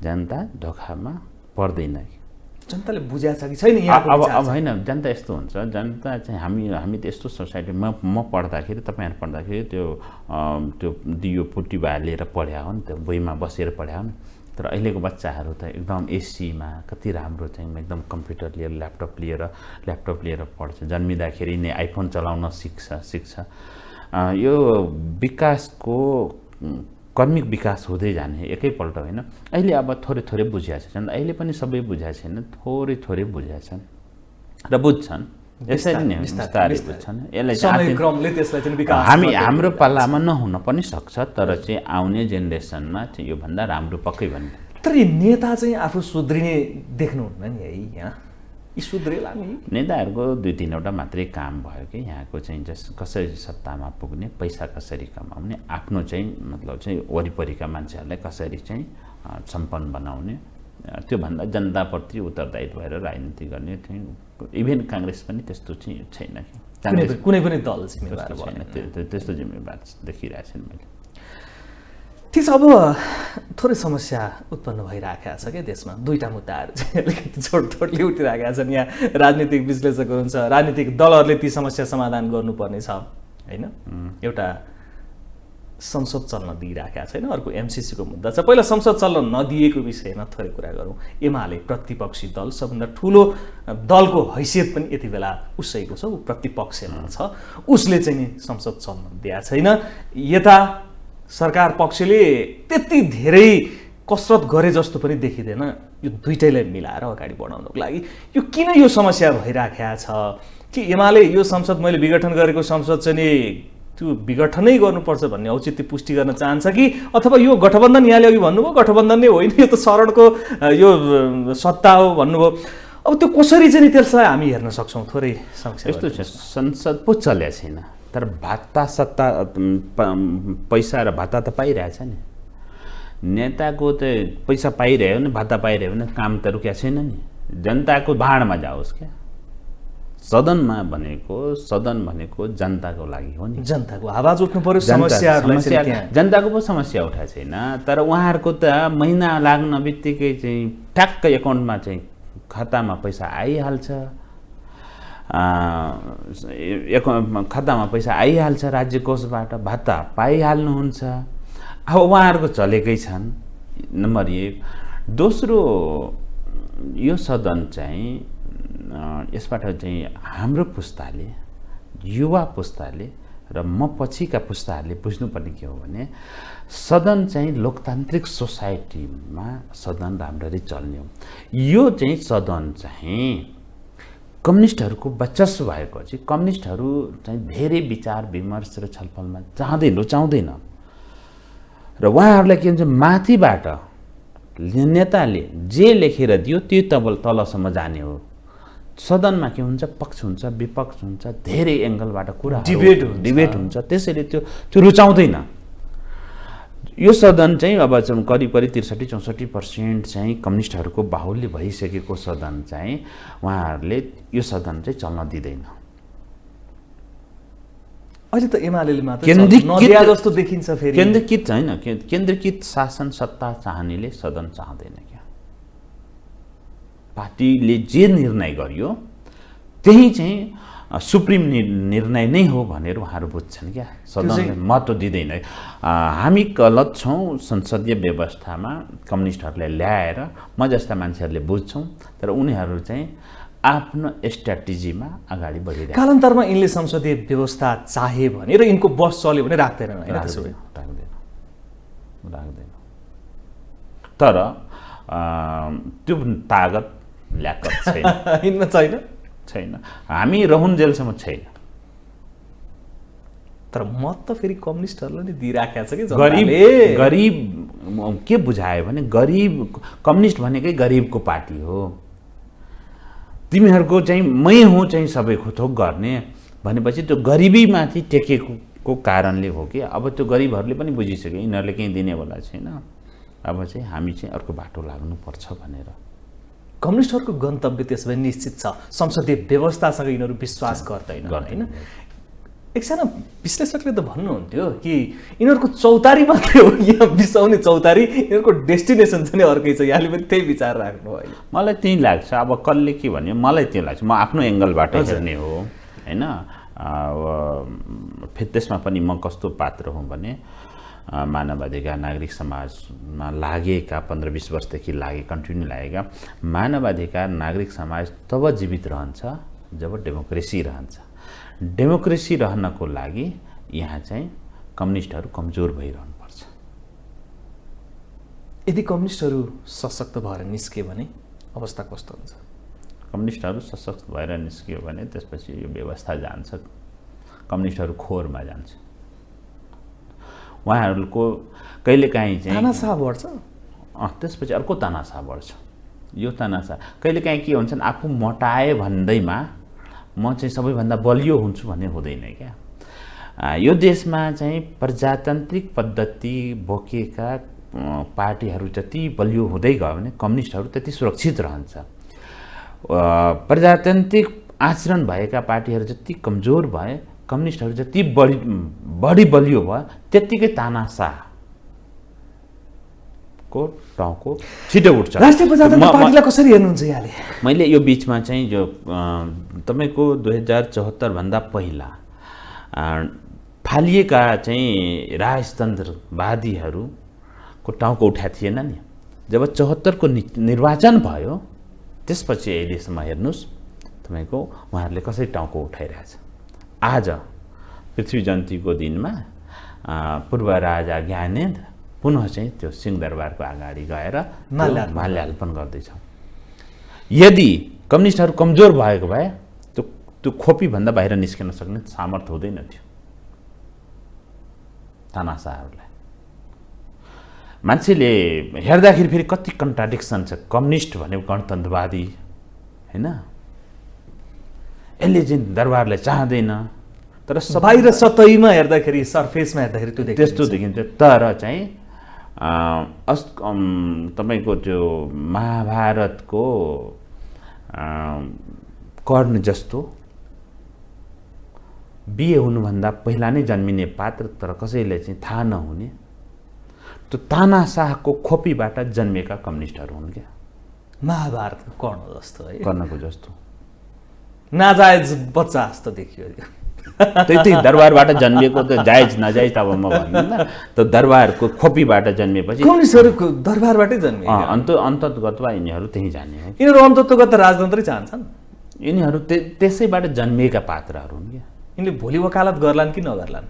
जनता धोकामा पर्दैन। जनताले बुझाएको छ कि छैन यहाँ? अब होइन, जनता यस्तो हुन्छ, जनता चाहिँ हामी त यस्तो सोसाइटी, म पढ्दाखेरि तपाईँहरू पढ्दाखेरि त्यो दियो पुटी बालेर पढ्या हो नि त, भुइँमा बसेर पढ्या हो नि। तर अहिलेको बच्चाहरू त एकदम एसीमा कति राम्रो चाहिँ एकदम कम्प्युटर लिएर ल्यापटप लिएर पढ्छ, जन्मिँदाखेरि नै आइफोन चलाउन सिक्छ। यो विकासको कर्मिक विकास हुँदै जाने एकैपल्ट होइन। अहिले अब थोरै बुझिया छन्, अहिले पनि सबै बुझाएको छैन, थोरै बुझाएको छन् र बुझ्छन्, यसरी नै बिस्तारै बुझ्छन्। यसलाई हाम्रो पालामा नहुन पनि सक्छ, तर चाहिँ आउने जेनेरेसनमा चाहिँ योभन्दा राम्रो पक्कै भन्ने। तर नेता चाहिँ आफू सुध्रिने देख्नुहुन्न नि है यहाँ? यी सुध्रेला नि नेताहरूको 2-3वटा मात्रै काम भयो कि यहाँको चाहिँ कसरी सत्तामा पुग्ने, पैसा कसरी कमाउने, आफ्नो चाहिँ मतलब चाहिँ वरिपरिका मान्छेहरूलाई कसरी चाहिँ सम्पन्न बनाउने, त्योभन्दा जनताप्रति उत्तरदायित्व भएर राजनीति गर्ने चाहिँ। इभेन काङ्ग्रेस पनि त्यस्तो चाहिँ छैन कि, कुनै पनि दल जिम्मेवार छैन, त्यस्तो जिम्मेवार देखिरहेको छैन मैले। ठिक छ, अब थोरै समस्या उत्पन्न भइरहेको छ क्या देशमा। दुईवटा मुद्दाहरू चाहिँ अलिकति छोडथोडले उठिरहेका छन्। यहाँ राजनीतिक विश्लेषकहरू हुन्छ, राजनीतिक दलहरूले ती समस्या समाधान गर्नुपर्ने छ होइन। एउटा संसद चल्न दिइरहेका छैन, अर्को एमसिसीको मुद्दा छ। पहिला संसद चल्न नदिएको विषयमा थोरै कुरा गरौँ। एमाले प्रतिपक्षी दल, सबभन्दा ठुलो दलको हैसियत पनि यति बेला उसैको छ, ऊ प्रतिपक्षमा छ, उसले चाहिँ नि संसद चल्न दिएको छैन। यता सरकार पक्षले त्यति धेरै कसरत गरे जस्तो पनि देखिँदैन यो दुइटैलाई मिलाएर अगाडि बढाउनको लागि। यो किन यो समस्या भइराखेको छ कि एमाले यो संसद, मैले विघटन गरेको संसद चाहिँ नि त्यो विघटनै गर्नुपर्छ भन्ने औचित्य पुष्टि गर्न चाहन्छ कि अथवा यो गठबन्धन, यहाँले अघि भन्नुभयो गठबन्धन नै होइन, यो त शरणको यो सत्ता हो भन्नुभयो। अब त्यो कसरी चाहिँ नि त्यसलाई हामी हेर्न सक्छौँ? थोरै समस्या यस्तो छ, संसद पो चलेको छैन तर भाता सत्ता पैसा र भाता त पाइरहेछ नि। नेताको त पैसा पाइरह्यो भने, भाता पाइरह्यो भने काम त रुकेको छैन नि। जनताको भाँडमा जाओस् क्या। सदन भनेको जनताको लागि हो नि। जनताको आवाज उठ्नु पर्यो, समस्याहरूलाई जनताको पो समस्या उठाएको छैन। तर उहाँहरूको त महिना लाग्न बित्तिकै चाहिँ ठ्याक्क एकाउन्टमा चाहिँ खातामा पैसा आइहाल्छ, खातामा पैसा आइहाल्छ राज्य कोषबाट, भाता पाइहाल्नुहुन्छ। अब उहाँहरूको चलेकै छन्, नम्बर 1। दोस्रो, यो सदन चाहिँ यसबाट चाहिँ हाम्रो पुस्ताले, युवा पुस्ताले र म पछिका पुस्ताहरूले बुझ्नुपर्ने के हो भने सदन चाहिँ लोकतान्त्रिक सोसाइटीमा सदन राम्ररी चल्ने हो। यो चाहिँ सदन चाहिँ कम्युनिस्टहरूको वर्चस्व भएपछि कम्युनिस्टहरू चाहिँ धेरै विचार विमर्श र छलफलमा रुचाउँदैन र उहाँहरूलाई के हुन्छ, माथिबाट नेताले जे लेखेर दियो त्यो तलसम्म जाने हो। सदनमा के हुन्छ, पक्ष हुन्छ, विपक्ष हुन्छ, धेरै एङ्गलबाट कुरा डिबेट हुन्छ, त्यसैले त्यो रुचाउँदैन। यो सदन चाहिँ अब चाहिँ करिब 63-64% चाहिँ कम्युनिस्टहरूको बाहुल्य भइसकेको सदन चाहिँ उहाँहरूले यो सदन चाहिँ चल्न दिँदैन। अहिले त एमालेले मात्र नदिया जस्तो देखिन्छ। फेरि केन्द्रीकृत होइन, केन्द्रीकृत शासन सत्ता चाहनेले सदन चाहँदैन क्या। पार्टीले जे निर्णय गरियो त्यही चाहिँ सुप्रिम निर्णय नै हो भनेर उहाँहरू बुझ्छन् क्या। सदनले महत्त्व दिँदैन। हामी गलत छौँ संसदीय व्यवस्थामा, कम्युनिस्टहरूलाई ल्याएर म जस्ता मान्छेहरूले बुझ्छौँ, तर उनीहरू चाहिँ आफ्नो स्ट्राटेजीमा अगाडि बढिरहेको। कालान्तरमा यिनले संसदीय व्यवस्था चाहे भने र यिनको बस चल्यो भने राख्दैनन् होइन? राख्दैन। तर त्यो तागत ल्याकत छैन। छैन। हामी रहन्जेलसम्म छैन। तर मत त फेरि कम्युनिस्टहरूले नै दिइराखेको छ कि। गरिब के बुझायो भने कम्युनिस्ट भनेकै गरिबको पार्टी हो। तिमीहरूको चाहिँ मै हुँ चाहिँ सबै थोक गर्ने भनेपछि त्यो गरिबीमाथि टेकेको कारणले हो कि। अब त्यो गरिबहरूले पनि बुझिसक्यो यिनीहरूले केही दिनेवाला छैन, अब चाहिँ हामी चाहिँ अर्को बाटो लाग्नुपर्छ भनेर। कम्युनिस्टहरूको गन्तव्य त्यसो भए निश्चित छ, संसदीय व्यवस्थासँग यिनीहरू विश्वास गर्दैन होइन? एकजना विश्लेषकले त भन्नुहुन्थ्यो कि यिनीहरूको चौतारी मात्रै हो यहाँ बिसाउने चौतारी, यिनीहरूको डेस्टिनेसन चाहिँ अर्कै छ। यहाँले पनि त्यही विचार राख्नु होइन? मलाई त्यही लाग्छ। अब कसले के भन्यो मलाई त्यही लाग्छ, म आफ्नो एङ्गलबाट हेर्ने हो होइन। फेरि त्यसमा पनि म कस्तो पात्र हुँ भने मानवाधिकार नागरिक समाजमा लागेका 15-20 वर्षदेखि कन्टिन्यू लागेका मानवाधिकार नागरिक समाज तब जीवित रहन्छ जब डेमोक्रेसी रहन्छ। डेमोक्रेसी रहनको लागि यहाँ चाहिँ कम्युनिस्टहरू कमजोर भइरहनुपर्छ। यदि कम्युनिस्टहरू सशक्त भएर निस्के भने अवस्था कस्तो हुन्छ? कम्युनिस्टहरू सशक्त भएर निस्कियो भने त्यसपछि यो व्यवस्था जान्छ, कम्युनिस्टहरू खोरमा जान्छ। उहाँहरूको कहिलेकाहीँ चाहिँ तानासा बढ्छ, त्यसपछि अर्को तानासा बढ्छ। यो तानासा कहिलेकाहीँ के हुन्छन्, आफू मोटाए भन्दैमा म चाहिँ सबैभन्दा बलियो हुन्छु भन्ने हुँदैन क्या। यो देशमा चाहिँ प्रजातान्त्रिक पद्धति बोकेका पार्टीहरू जति बलियो हुँदै गयो भने कम्युनिस्टहरू त्यति सुरक्षित रहन्छ। प्रजातान्त्रिक आचरण भएका पार्टीहरू जति कमजोर भए, कम्युनिस्टहरू जति बढी बलियो भयो त्यत्तिकै तानासा को टाउको छिटो उठ्छ। राष्ट्रिय प्रजातन्त्र पार्टीलाई कसरी हेर्नुहुन्छ यहाँले? मैले यो बिचमा चाहिँ यो तपाईँको 2074 भन्दा पहिला फालिएका चाहिँ राजतन्त्रवादीहरूको टाउको उठाएको थिएन नि। जब 74 को निर्वाचन भयो त्यसपछि अहिलेसम्म हेर्नुहोस् तपाईँको उहाँहरूले कसरी टाउको उठाइरहेछ। आज पृथ्वी जयन्तीको दिनमा पूर्व राजा ज्ञानेन्द्र पुनः चाहिँ त्यो सिंहदरबारको अगाडि गएर माल्यार्पण गर्दैछ। यदि कम्युनिस्टहरू कमजोर भएको भए त्यो खोपीभन्दा बाहिर निस्किन सक्ने सामर्थ्य हुँदैन थियो तानाशाहहरूलाई। मान्छेले हेर्दाखेरि फेरि कति कन्ट्राडिक्सन छ। कम्युनिस्ट भनेको गणतन्त्रवादी होइन, यसले चाहिँ दरबारलाई चाहँदैन, तर बाहिर सतहीमा हेर्दाखेरि सर्फेसमा हेर्दाखेरि त्यो त्यस्तो देखिन्छ। तर चाहिँ तपाईँको त्यो महाभारतको कर्ण जस्तो बिहे हुनुभन्दा पहिला नै जन्मिने पात्र, तर कसैले चाहिँ थाहा नहुने त्यो तानाशाहको खोपीबाट जन्मेका कम्युनिस्टहरू हुन् क्या। महाभारतको कर्ण जस्तो है, कर्णको जस्तो नाजायज बच्चा जस्तो देखियो। त्यही दरबारबाट जन्मिएको त जायज नजायज अब म भन्दिनँ, त दरबारको खोपीबाट जन्मेपछि कम्युनिस्टहरूको दरबारबाटै जन्मे। अन्ततगतवा यिनीहरू त्यहीँ जाने हो। यिनीहरू अन्ततगत राजतन्त्रै चाहन्छन्। यिनीहरू त्यसैबाट जन्मिएका पात्रहरू हुन् क्या। यिनले भोलि वकालत गर्लान् कि नगर्लान्?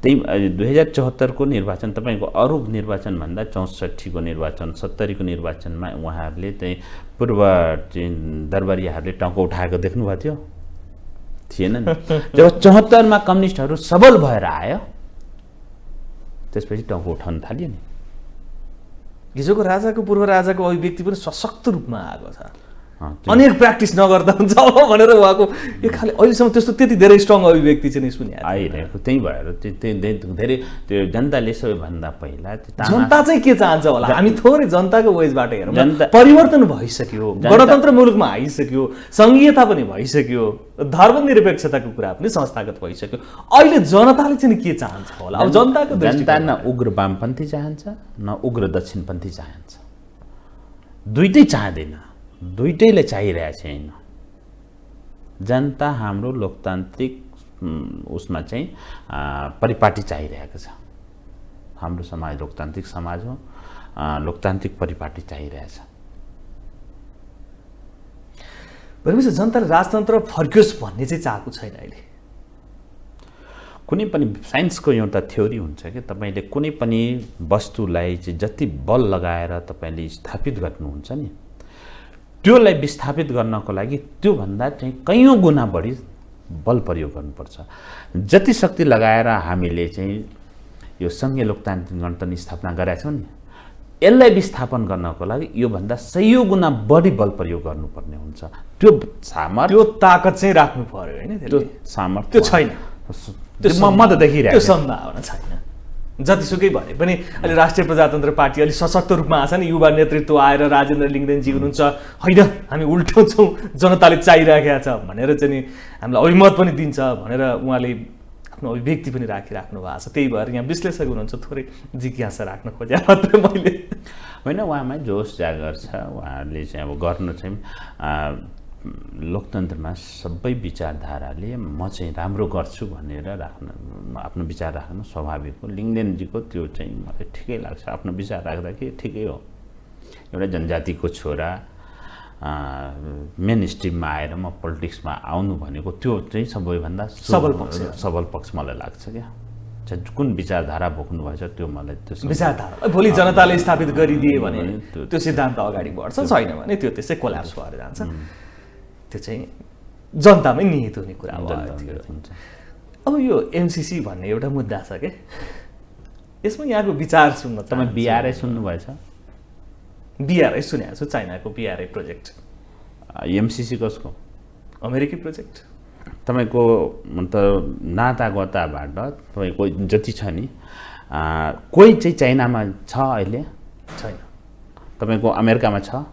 त्यही 2074 को निर्वाचन तपाईँको अरू निर्वाचनभन्दा 64 को निर्वाचन 70 को निर्वाचनमा उहाँहरूले चाहिँ पूर्व दरबारीहरूले टाउको उठाएको देख्नुभएको थियो थिएन नि। जब 74 मा कम्युनिस्टहरू सबल भएर आयो त्यसपछि टाउको उठाउन थाल्यो नि। हिजोको राजाको पूर्व राजाको अभिव्यक्ति पनि सशक्त रूपमा आएको छ। अनेक प्र्याक्टिस नगर्दा हुन्छ भनेर उहाँको एक खाले अहिलेसम्म त्यस्तो त्यति धेरै स्ट्रङ अभिव्यक्ति चाहिँ सुने आइरहेको। त्यही भएर धेरै त्यो जनताले सबैभन्दा पहिला जनता चाहिँ के चाहन्छ होला? हामी थोरै जनताको वेजबाट हेरौँ। परिवर्तन भइसक्यो, गणतन्त्र मुलुकमा आइसक्यो, सङ्घीयता पनि भइसक्यो, धर्मनिरपेक्षताको कुरा पनि संस्थागत भइसक्यो। अहिले जनताले चाहिँ के चाहन्छ होला? अब जनताको जनता न उग्र वामपन्थी चाहन्छ न उग्र दक्षिणपन्थी चाहन्छ, दुइटै चाहँदैन, दुइटैले चाहिरहेको छैन। जनता हाम्रो लोकतान्त्रिक उसमा चाहिँ परिपाटी चाहिरहेको छ। हाम्रो समाज लोकतान्त्रिक समाज हो, लोकतान्त्रिक परिपाटी चाहिरहेछ। भनेपछि जनताले राजतन्त्र फर्कियोस् भन्ने चाहिँ चाहको छैन अहिले। कुनै पनि साइन्सको एउटा थ्योरी हुन्छ कि तपाईँले कुनै पनि वस्तुलाई चाहिँ जति बल लगाएर तपाईँले स्थापित गर्नुहुन्छ नि, त्योलाई विस्थापित गर्नको लागि त्योभन्दा चाहिँ कैयौँ गुणा बढी बल प्रयोग गर्नुपर्छ। जति शक्ति लगाएर हामीले चाहिँ यो सङ्घीय लोकतान्त्रिक गणतन्त्र स्थापना गरेका छौँ नि, यसलाई विस्थापन गर्नको लागि योभन्दा सयौँ गुणा बढी बल प्रयोग गर्नुपर्ने हुन्छ। त्यो सामर्थ्य, त्यो ताकत चाहिँ राख्नु पर्यो होइन? त्यो सामर्थ्य त्यो छैन। म त देखिरहेको त्यो सम्भावना छैन। जतिसुकै भने पनि अहिले राष्ट्रिय प्रजातन्त्र पार्टी अलिक सशक्त रूपमा आछ नि, युवा नेतृत्व आएर राजेन्द्र लिङ्गदेनजी हुनुहुन्छ, होइन हामी उल्टाउँछौँ, जनताले चाहिराखेका छ भनेर चाहिँ नि हामीलाई अभिमत पनि दिन्छ भनेर उहाँले आफ्नो अभिव्यक्ति पनि राखिराख्नु भएको छ। त्यही भएर यहाँ विश्लेषक हुनुहुन्छ, थोरै जिज्ञासा राख्न खोजे मात्र मैले। होइन, उहाँमा जोस जागर छ। उहाँहरूले चाहिँ अब गर्नु चाहिँ लोकतन्त्रमा सबै विचारधाराले म चाहिँ राम्रो गर्छु भनेर राख्न, आफ्नो विचार राख्नु स्वाभाविक हो। लिङ्गदेनजीको त्यो चाहिँ मलाई ठिकै लाग्छ। आफ्नो विचार राख्दा कि ठिकै हो, एउटा जनजातिको छोरा मेन स्ट्रिममा आएर म पोलिटिक्समा आउनु भनेको त्यो चाहिँ सबैभन्दा सबल पक्ष मलाई लाग्छ क्या। कुन विचारधारा बोक्नु भएछ त्यो मलाई त्यो विचारधारा भोलि जनताले स्थापित गरिदिए भने त्यो सिद्धान्त अगाडि बढ्छ, छैन भने त्यो त्यसै कोल्याप्स भएर जान्छ। त्यो चाहिँ जनतामै निहित हुने कुरा हो। अब यो एमसिसी भन्ने एउटा मुद्दा छ क्या, यसमा यहाँको विचार सुन्न। तपाईँ बिआरआई सुन्नुभएछ? बिआरआई सुनेको छु, चाइनाको बिआरआई प्रोजेक्ट। एमसिसी कसको? अमेरिकी प्रोजेक्ट। तपाईँको मतलब नातागोताबाट तपाईँको जति छ नि, कोही चाहिँ चाइनामा छ अहिले? छैन। तपाईँको अमेरिकामा छ?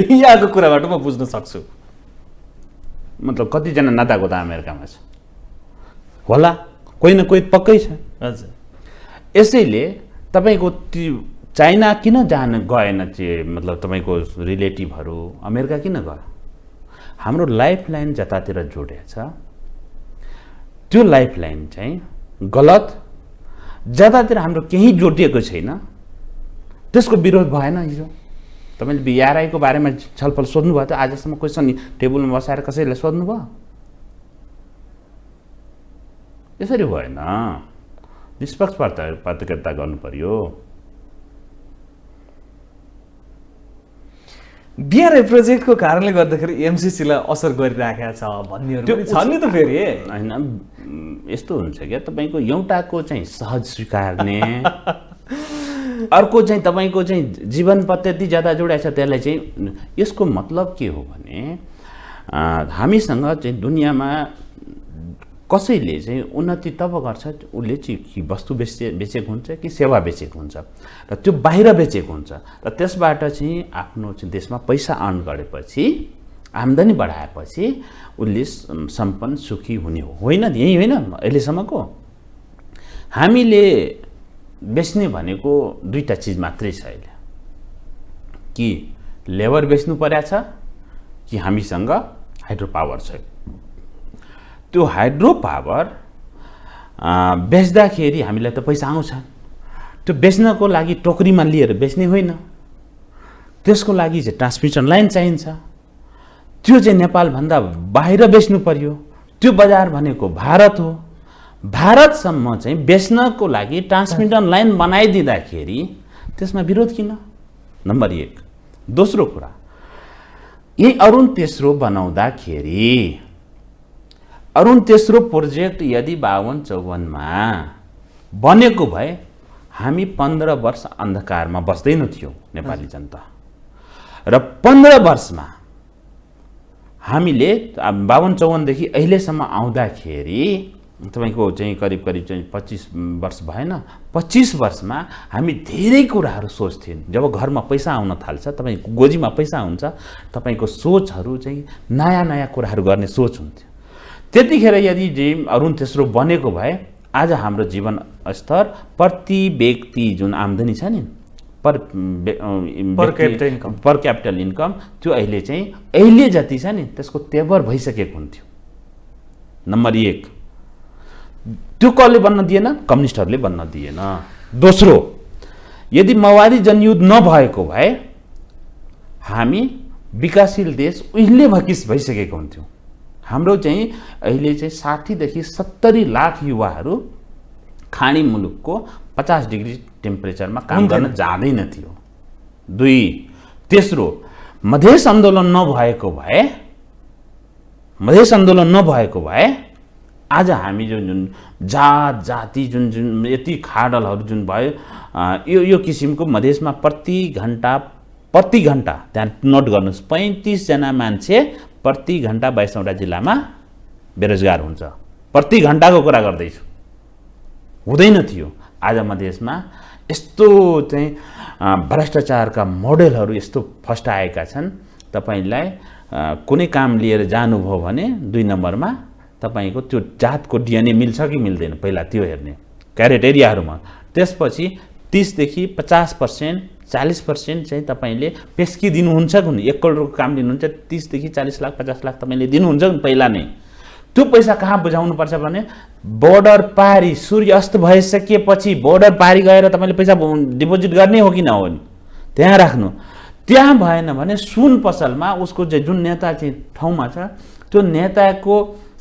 यहाँको कुराबाट म बुझ्न सक्छु। मतलब कतिजना नातागोता अमेरिकामा छ होला, कोही न कोही पक्कै छ। हजुर। यसैले तपाईँको चाइना किन जान गएन चाहिँ मतलब तपाईँको रिलेटिभहरू अमेरिका किन गयो? हाम्रो लाइफलाइन जतातिर जोडिएको छ त्यो लाइफलाइन चाहिँ गलत, जतातिर हाम्रो केही जोडिएको छैन त्यसको विरोध भएन। हिजो तपाईँले बिआरआईको बारेमा छलफल सोध्नुभयो त, आजसम्म क्वेसन टेबलमा बसाएर कसैले सोध्नुभयो? यसरी भएन, निष्पक्ष पत्रकारिता गर्नु पर्यो। बिआरआई प्रोजेक्टको कारणले गर्दाखेरि एमसिसीलाई असर गरिराखेको छ भन्नेहरू पनि छन् नि त। फेरि होइन, यस्तो हुन्छ क्या, तपाईँको एउटाको चाहिँ सहज स्वीकार्ने अर्को चाहिँ तपाईँको चाहिँ जीवन पद्धति ज्यादा जोडिएको छ त्यसलाई चाहिँ। यसको मतलब के हो भने हामीसँग चाहिँ दुनियाँमा कसैले चाहिँ उन्नति तब गर्छ उसले चाहिँ कि वस्तु बेचेको हुन्छ कि सेवा बेचेको हुन्छ र त्यो बाहिर बेचेको हुन्छ र त्यसबाट चाहिँ आफ्नो चाहिँ देशमा पैसा अर्न गरेपछि, आम्दानी बढाएपछि उसले सम्पन्न सुखी हुने हो, होइन? यही होइन अहिलेसम्मको। हामीले बेच्ने भनेको दुईटा चिज मात्रै छ अहिले, कि लेबर बेच्नु परेको छ कि हामीसँग हाइड्रो पावर छ। त्यो हाइड्रो पावर बेच्दाखेरि हामीलाई त पैसा आउँछ, त्यो बेच्नको लागि टोकरीमा लिएर बेच्ने होइन, त्यसको लागि चाहिँ ट्रान्समिसन लाइन चाहिन्छ। त्यो चाहिँ नेपालभन्दा बाहिर बेच्नु पर्यो। त्यो बजार भनेको भारत हो। भारतसम्म चाहिँ बेच्नको लागि ट्रान्समिसन लाइन बनाइदिँदाखेरि त्यसमा विरोध किन? नम्बर 1। दोस्रो कुरा, यही अरुण तेस्रो बनाउँदाखेरि अरुण तेस्रो प्रोजेक्ट यदि 52-54 बनेको भए हामी 15 वर्ष अन्धकारमा बस्दैन थियौँ नेपाली जनता। र 15 वर्षमा हामीले 52-54 देखि अहिलेसम्म आउँदाखेरि तपाईँको चाहिँ करिब चाहिँ 25 वर्ष भएन। 25 वर्षमा हामी धेरै कुराहरू सोच्थ्यौँ। जब घरमा पैसा आउन थाल्छ, तपाईँको गोजीमा पैसा हुन्छ, तपाईँको सोचहरू चाहिँ नयाँ नयाँ कुराहरू गर्ने सोच हुन्थ्यो। त्यतिखेर यदि अरुण तेस्रो बनेको भए आज हाम्रो जीवन स्तर प्रति व्यक्ति जुन आम्दानी छ नि, पर क्यापिटल इन्कम, त्यो अहिले जति छ नि त्यसको तेवर भइसकेको हुन्थ्यो। नम्बर 1, त्यो कसले बन्न दिएन? कम्युनिस्टहरूले बन्न दिएन। दोस्रो, यदि माओवादी जनयुद्ध नभएको भए हामी विकासशील देश उहिले भइसकेको हुन्थ्यौँ। हाम्रो चाहिँ अहिले चाहिँ 60 देखि 70 लाख युवाहरू खाडी मुलुकको 50 डिग्री टेम्परेचरमा काम गर्न जाँदैन थियो। 2, तेस्रो, मधेस आन्दोलन नभएको भए आज हामी जुन जात जाति जुन यति खाडलहरू जुन भयो, यो किसिमको मधेसमा प्रति घण्टा त्यहाँ नोट गर्नुहोस् 35 जना मान्छे प्रति घण्टा 22वटा जिल्लामा बेरोजगार हुन्छ। प्रति घण्टाको कुरा गर्दैछु, हुँदैन थियो। आज मधेसमा यस्तो चाहिँ भ्रष्टाचारका मोडेलहरू यस्तो फस्टाएका छन्। तपाईलाई कुनै काम लिएर जानुभयो भने 2 नम्बरमा तपाईको त्यो जातको डिएनए मिल्छ कि मिल्दैन पहिला त्यो हेर्ने क्यारेट एरियाहरूमा। त्यसपछि 30 देखि 50% 40% चाहिँ तपाईले पेस्की दिनुहुन्छ कुनै 1 करोडको काम दिनुहुन्छ, 30 देखि 40 लाख 50 लाख तपाईले दिनुहुन्छ नि पहिला नै। त्यो पैसा कहाँ बुझाउनु पर्छ भने बोर्डर पारी सूर्य अस्त भइसकेपछि बोर्डर पारी गएर तपाईले पैसा डिपोजिट गर्ने हो कि नहो नि त्यहाँ राख्नु। त्यहाँ भएन भने सुन पसलमा उसको जुन नेता चाहिँ ठाउँमा छ त्यो नेताको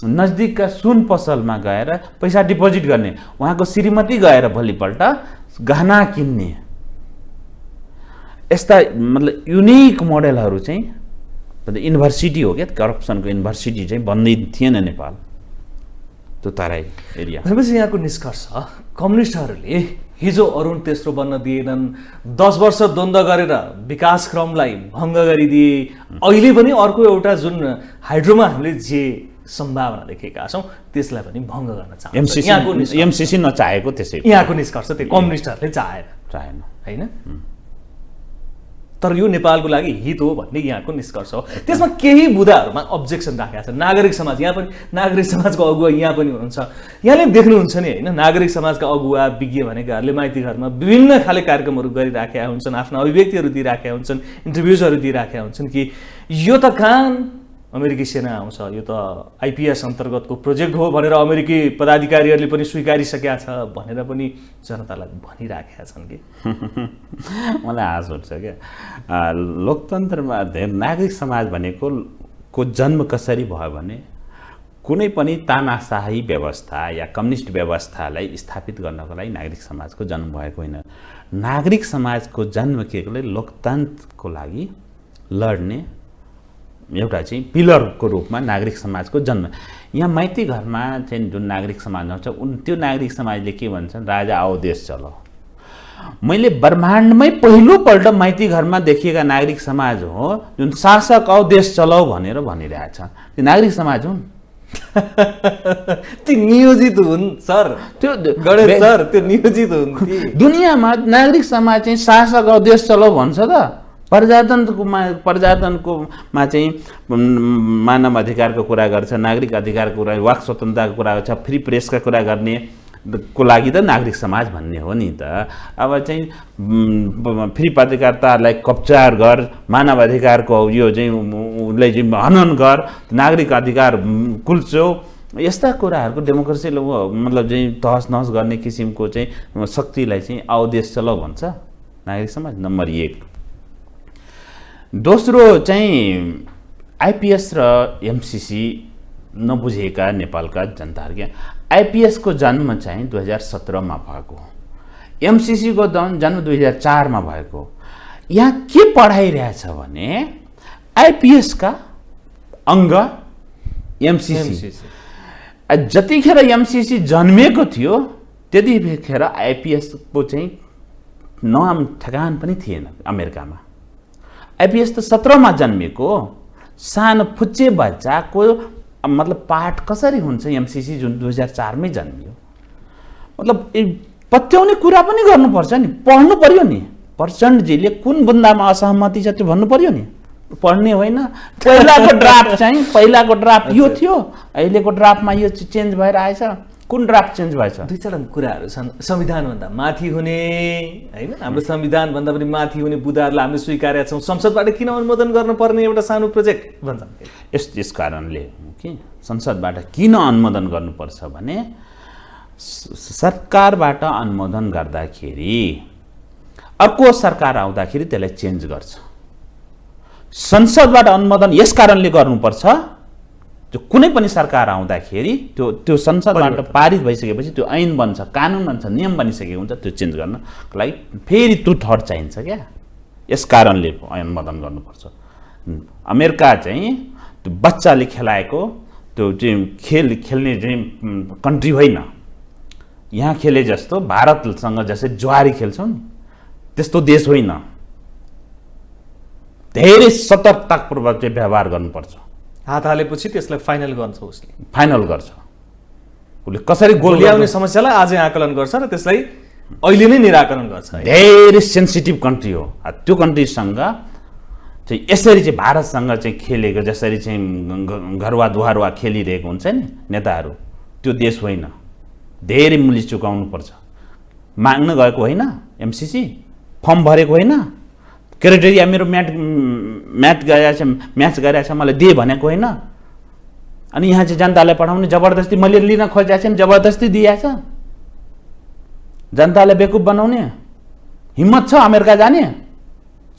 नजदिकका सुन पसलमा गएर पैसा डिपोजिट गर्ने, उहाँको श्रीमती गएर भोलिपल्ट गहना किन्ने। यस्ता मतलब युनिक मोडेलहरू चाहिँ युनिभर्सिटी हो क्या, करप्सनको युनिभर्सिटी चाहिँ बन्दै थिएन नेपाल त्यो तराई एरिया। भनेपछि यहाँको निष्कर्ष कम्युनिस्टहरूले हिजो अरुण तेस्रो बन्न दिएनन्, 10 वर्ष द्वन्द्व गरेर विकासक्रमलाई भङ्ग गरिदिए। अहिले पनि अर्को एउटा जुन हाइड्रोमा हामीले जे सम्भावना देखेका छौँ त्यसलाई पनि भङ्ग गर्न चाहन्छ। एमसिसी नचाहेको त्यसै यहाँको निष्कर्ष त्यो कम्युनिस्टहरूले चाहेन होइन। तर यो नेपालको लागि हित हो भन्ने यहाँको निष्कर्ष हो। त्यसमा केही बुदाहरूमा अब्जेक्सन राखेका छन्। नागरिक समाज, यहाँ पनि नागरिक समाजको अगुवा यहाँ पनि हुनुहुन्छ। यहाँले देख्नुहुन्छ नि होइन, नागरिक समाजका अगुवा विज्ञ भनेकाहरूले माइती घरमा विभिन्न खाले कार्यक्रमहरू गरिराखेका हुन्छन्, आफ्ना अभिव्यक्तिहरू दिइराखेका हुन्छन्, इन्टरभ्युजहरू दिइराखेका हुन्छन् कि यो त कहाँ अमेरिकी सेना आउँछ, यो त आइपिएस अन्तर्गतको प्रोजेक्ट हो भनेर अमेरिकी पदाधिकारीहरूले पनि स्वीकारिसकेका छ भनेर पनि जनतालाई भनिराखेका छन् कि। मलाई हाँस उठ्छ क्या। लोकतन्त्रमा नागरिक समाज भनेको जन्म कसरी भयो भने कुनै पनि तानाशाही व्यवस्था या कम्युनिस्ट व्यवस्थालाई स्थापित गर्नको लागि नागरिक समाजको जन्म भएको होइन। नागरिक समाजको जन्म केवलै लोकतन्त्रको लागि लड्ने एउटा चाहिँ पिलरको रूपमा नागरिक समाजको जन्म। यहाँ माइती घरमा चाहिँ जुन नागरिक समाज आउँछ त्यो नागरिक समाजले के भन्छन्, राजा आओ देश चलो। मैले ब्रह्माण्डमै पहिलोपल्ट माइती घरमा देखिएका नागरिक समाज हो जुन शासक आओ देश चलाऊ भनेर भनिरहेछ। त्यो नागरिक समाज हुन्। ती नियोजित हुन् सर, त्यो गणेश सर, त्यो नियोजित हुन्। दुनियाँमा नागरिक समाज चाहिँ शासक आओ देश चलाऊ भन्छ त। प्रजातन्त्रमा चाहिँ मानव अधिकारको कुरा गर्छ, नागरिक अधिकारको कुरा, वाक स्वतन्त्रताको कुरा गर्छ, फ्री प्रेसका कुरा गर्ने को लागि त नागरिक समाज भन्ने हो नि त। अब चाहिँ फ्री पत्रकारितालाई कब्जा गर, मानव अधिकारको यो चाहिँ उसलाई चाहिँ हनन गर, नागरिक अधिकार कुल्च्यो, यस्ता कुराहरूको डेमोक्रेसीले मतलब चाहिँ तहस नहस गर्ने किसिमको चाहिँ शक्तिलाई चाहिँ आओ देश चलाऊ भन्छ नागरिक समाज। नम्बर 1। दोस्रो चाहिँ आइपिएस र एमसिसी नबुझेका नेपालका जनताहरू। आइपिएसको जन्म चाहिँ 2017मा भएको, एमसिसीको जन्म 2004मा भएको। यहाँ के पढाइरहेछ भने आइपिएसका अङ्ग एमसिसी। जतिखेर एमसिसी जन्मेको थियो त्यतिखेर आइपिएसको चाहिँ नाम ठेगान पनि थिएन अमेरिकामा। आइपिएस त 17मा जन्मेको, सानो फुच्चे बच्चाको मतलब पाठ कसरी हुन्छ एमसिसी जुन 2004मै जन्मियो। मतलब पत्याउने कुरा पनि गर्नुपर्छ नि, पढ्नु पर्यो नि। प्रचण्डजीले कुन बुन्दामा असहमति छ त्यो भन्नु पर्यो नि, पढ्ने होइन। पहिलाको ड्राफ्ट यो थियो, अहिलेको ड्राफ्टमा यो चेन्ज भएर आएछ। कुन ड्राफ्ट चेन्ज भएछ? 2-4 कुराहरू छन्। संविधानभन्दा माथि हुने होइन, हाम्रो संविधानभन्दा पनि माथि हुने बुदाहरूलाई हामीले स्वीकारेका छौँ। संसदबाट किन अनुमोदन गर्नुपर्ने एउटा सानो प्रोजेक्ट भन्छन्। यस कारणले कि संसदबाट किन अनुमोदन गर्नुपर्छ भने सरकारबाट अनुमोदन गर्दाखेरि अर्को सरकार आउँदाखेरि त्यसलाई चेन्ज गर्छ। संसदबाट अनुमोदन यस कारणले गर्नुपर्छ, जो कुनै पनि सरकार आउँदाखेरि त्यो संसदबाट पारित भइसकेपछि त्यो ऐन बन्छ, कानुन बन्छ, नियम बनिसकेको हुन्छ, त्यो चेन्ज गर्नको लागि फेरि त्यो थर्ड चाहिन्छ क्या। यस कारणले अनुमोदन गर्नुपर्छ। अमेरिका चाहिँ त्यो बच्चाले खेलाएको त्यो चाहिँ खेल्ने चाहिँ कन्ट्री होइन। यहाँ खेले जस्तो भारतसँग जसरी जुवारी खेल्छौँ नि त्यस्तो देश होइन। धेरै सतर्कतापूर्वक चाहिँ व्यवहार गर्नुपर्छ। हात हालेपछि त्यसलाई फाइनल गर्छ, उसले फाइनल गर्छ। उसले कसरी गोल ल्याउने समस्यालाई आजै आकलन गर्छ र त्यसलाई अहिले नै निराकरण गर्छ। धेरै सेन्सिटिभ कन्ट्री हो। त्यो कन्ट्रीसँग चाहिँ यसरी चाहिँ भारतसँग चाहिँ खेलेको जसरी चाहिँ घरुवा दुहारुवा खेलिरहेको हुन्छ नि नेताहरू, त्यो देश होइन। धेरै मूल्य चुकाउनुपर्छ। माग्न गएको होइन, एमसिसी फर्म भरेको होइन, क्राइटेरिया मेरो म्याच गरेको छ मलाई दे भनेको होइन। अनि यहाँ चाहिँ जनतालाई पठाउने जबरजस्ती मैले लिन खोजेको छैन, जबरजस्ती दिएछ। जनतालाई बेकुफ बनाउने हिम्मत छ अमेरिका जाने?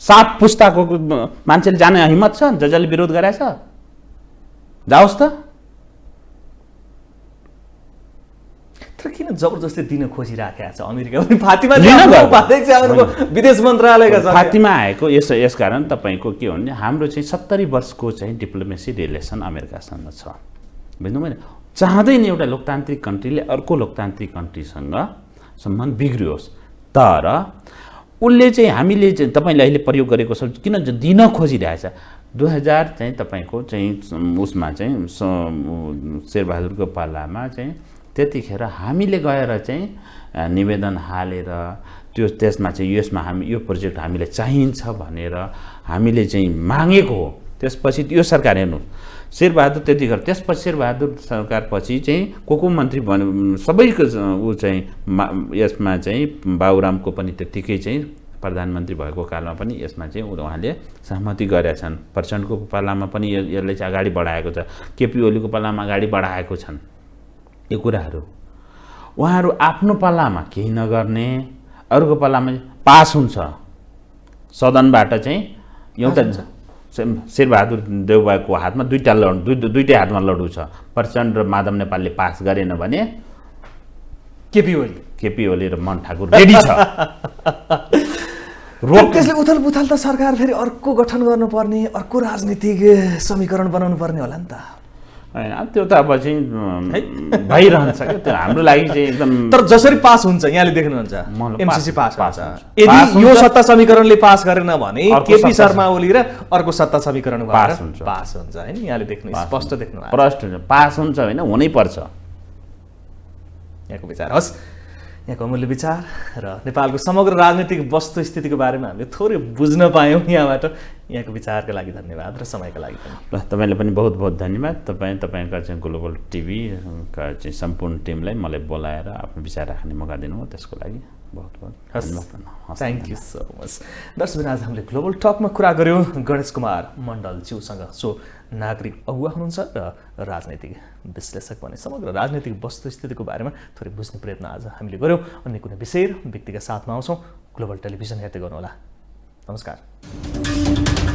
7 पुस्ताको मान्छेले जाने हिम्मत छ? जसले विरोध गरेछ जाओस् त। तर किन जबरजस्ती दिन खोजिराखेको छ अमेरिका? फातिमा विदेश मन्त्रालयका फातिमा आएको यस कारण तपाईँको के हो भने हाम्रो चाहिँ 70 वर्षको चाहिँ डिप्लोमेसी रिलेसन अमेरिकासँग छ। बुझ्नु भएन? चाहँदैन एउटा लोकतान्त्रिक कन्ट्रीले अर्को लोकतान्त्रिक कन्ट्रीसँग सम्बन्ध बिग्रियोस्। तर उसले चाहिँ हामीले चाहिँ तपाईँले अहिले प्रयोग गरेको शब्द किन दिन खोजिरहेछ? 2000 चाहिँ तपाईँको चाहिँ उसमा चाहिँ शेरबहादुरको पालामा चाहिँ त्यतिखेर हामीले गएर चाहिँ निवेदन हालेर त्यसमा चाहिँ यसमा यो प्रोजेक्ट हामीलाई चाहिन्छ भनेर हामीले चाहिँ मागेको हो। त्यसपछि यो सरकार हेर्नु शेरबहादुर त्यतिखेर त्यसपछि शेरबहादुर सरकारपछि चाहिँ को मन्त्री सबैको ऊ चाहिँ यसमा चाहिँ बाबुरामको पनि त्यत्तिकै चाहिँ प्रधानमन्त्री भएको कालमा पनि यसमा चाहिँ उहाँले सहमति गरेका छन्। प्रचण्डको पालामा पनि यसलाई चाहिँ अगाडि बढाएको छ, केपी ओलीको पालामा अगाडि बढाएको छन्। यो कुराहरू उहाँहरू आफ्नो पालामा केही नगर्ने, अरूको पालामा पास हुन्छ, सदनबाट चाहिँ एउटा शेरबहादुर देउवाको हातमा दुईटै हातमा लडु छ। प्रचण्ड र माधव नेपालले पास गरेन भने केपी ओली र मन ठाकुर रेडी छ। त्यसले उथलपुथल त सरकार फेरि अर्को गठन गर्नुपर्ने, अर्को राजनीतिक समीकरण बनाउनु पर्ने होला नि त। होइन त्यो त अब चाहिँ भइरहन्छ क्या, त्यो हाम्रो लागि चाहिँ एकदम। तर जसरी पास हुन्छ यहाँले देख्नुहुन्छ एमसीसी पास हुन्छ। यदि यो सत्ता समीकरणले पास गरेन भने केपी शर्मा ओली र अर्को सत्ता समीकरण पास हुन्छ हैन। यहाँले देख्नु स्पष्ट देख्नु प्रष्ट हुन्छ, पास हुन्छ होइन, हुनै पर्छ। यहाँको विचार होस्, यहाँको अमूल्य विचार र नेपालको समग्र राजनीतिक वस्तुस्थितिको बारेमा हामीले थोरै बुझ्न पायौँ यहाँबाट। यहाँको विचारका लागि धन्यवाद र समयका लागि पनि। ल तपाईँलाई पनि बहुत बहुत धन्यवाद। तपाईँका चाहिँ ग्लोबल टिभीका चाहिँ सम्पूर्ण टिमलाई मलाई बोलाएर आफ्नो विचार राख्ने मौका दिनुभयो, त्यसको लागि बहुत बहुत धन्यवाद। Thank you so much. दर्शक आज हामीले ग्लोबल टकमा कुरा गऱ्यौँ गणेश कुमार मण्डलज्यूसँग, जो नागरिक अगुवा हुनुहुन्छ र राजनैतिक विश्लेषक भने समग्र राजनैतिक वस्तुस्थितिको बारेमा थोरै बुझ्ने प्रयत्न आज हामीले गऱ्यौँ। अन्य कुनै विषय र व्यक्तिका साथमा आउँछौँ। ग्लोबल टेलिभिजन हेर्दै गर्नुहोला। नमस्कार।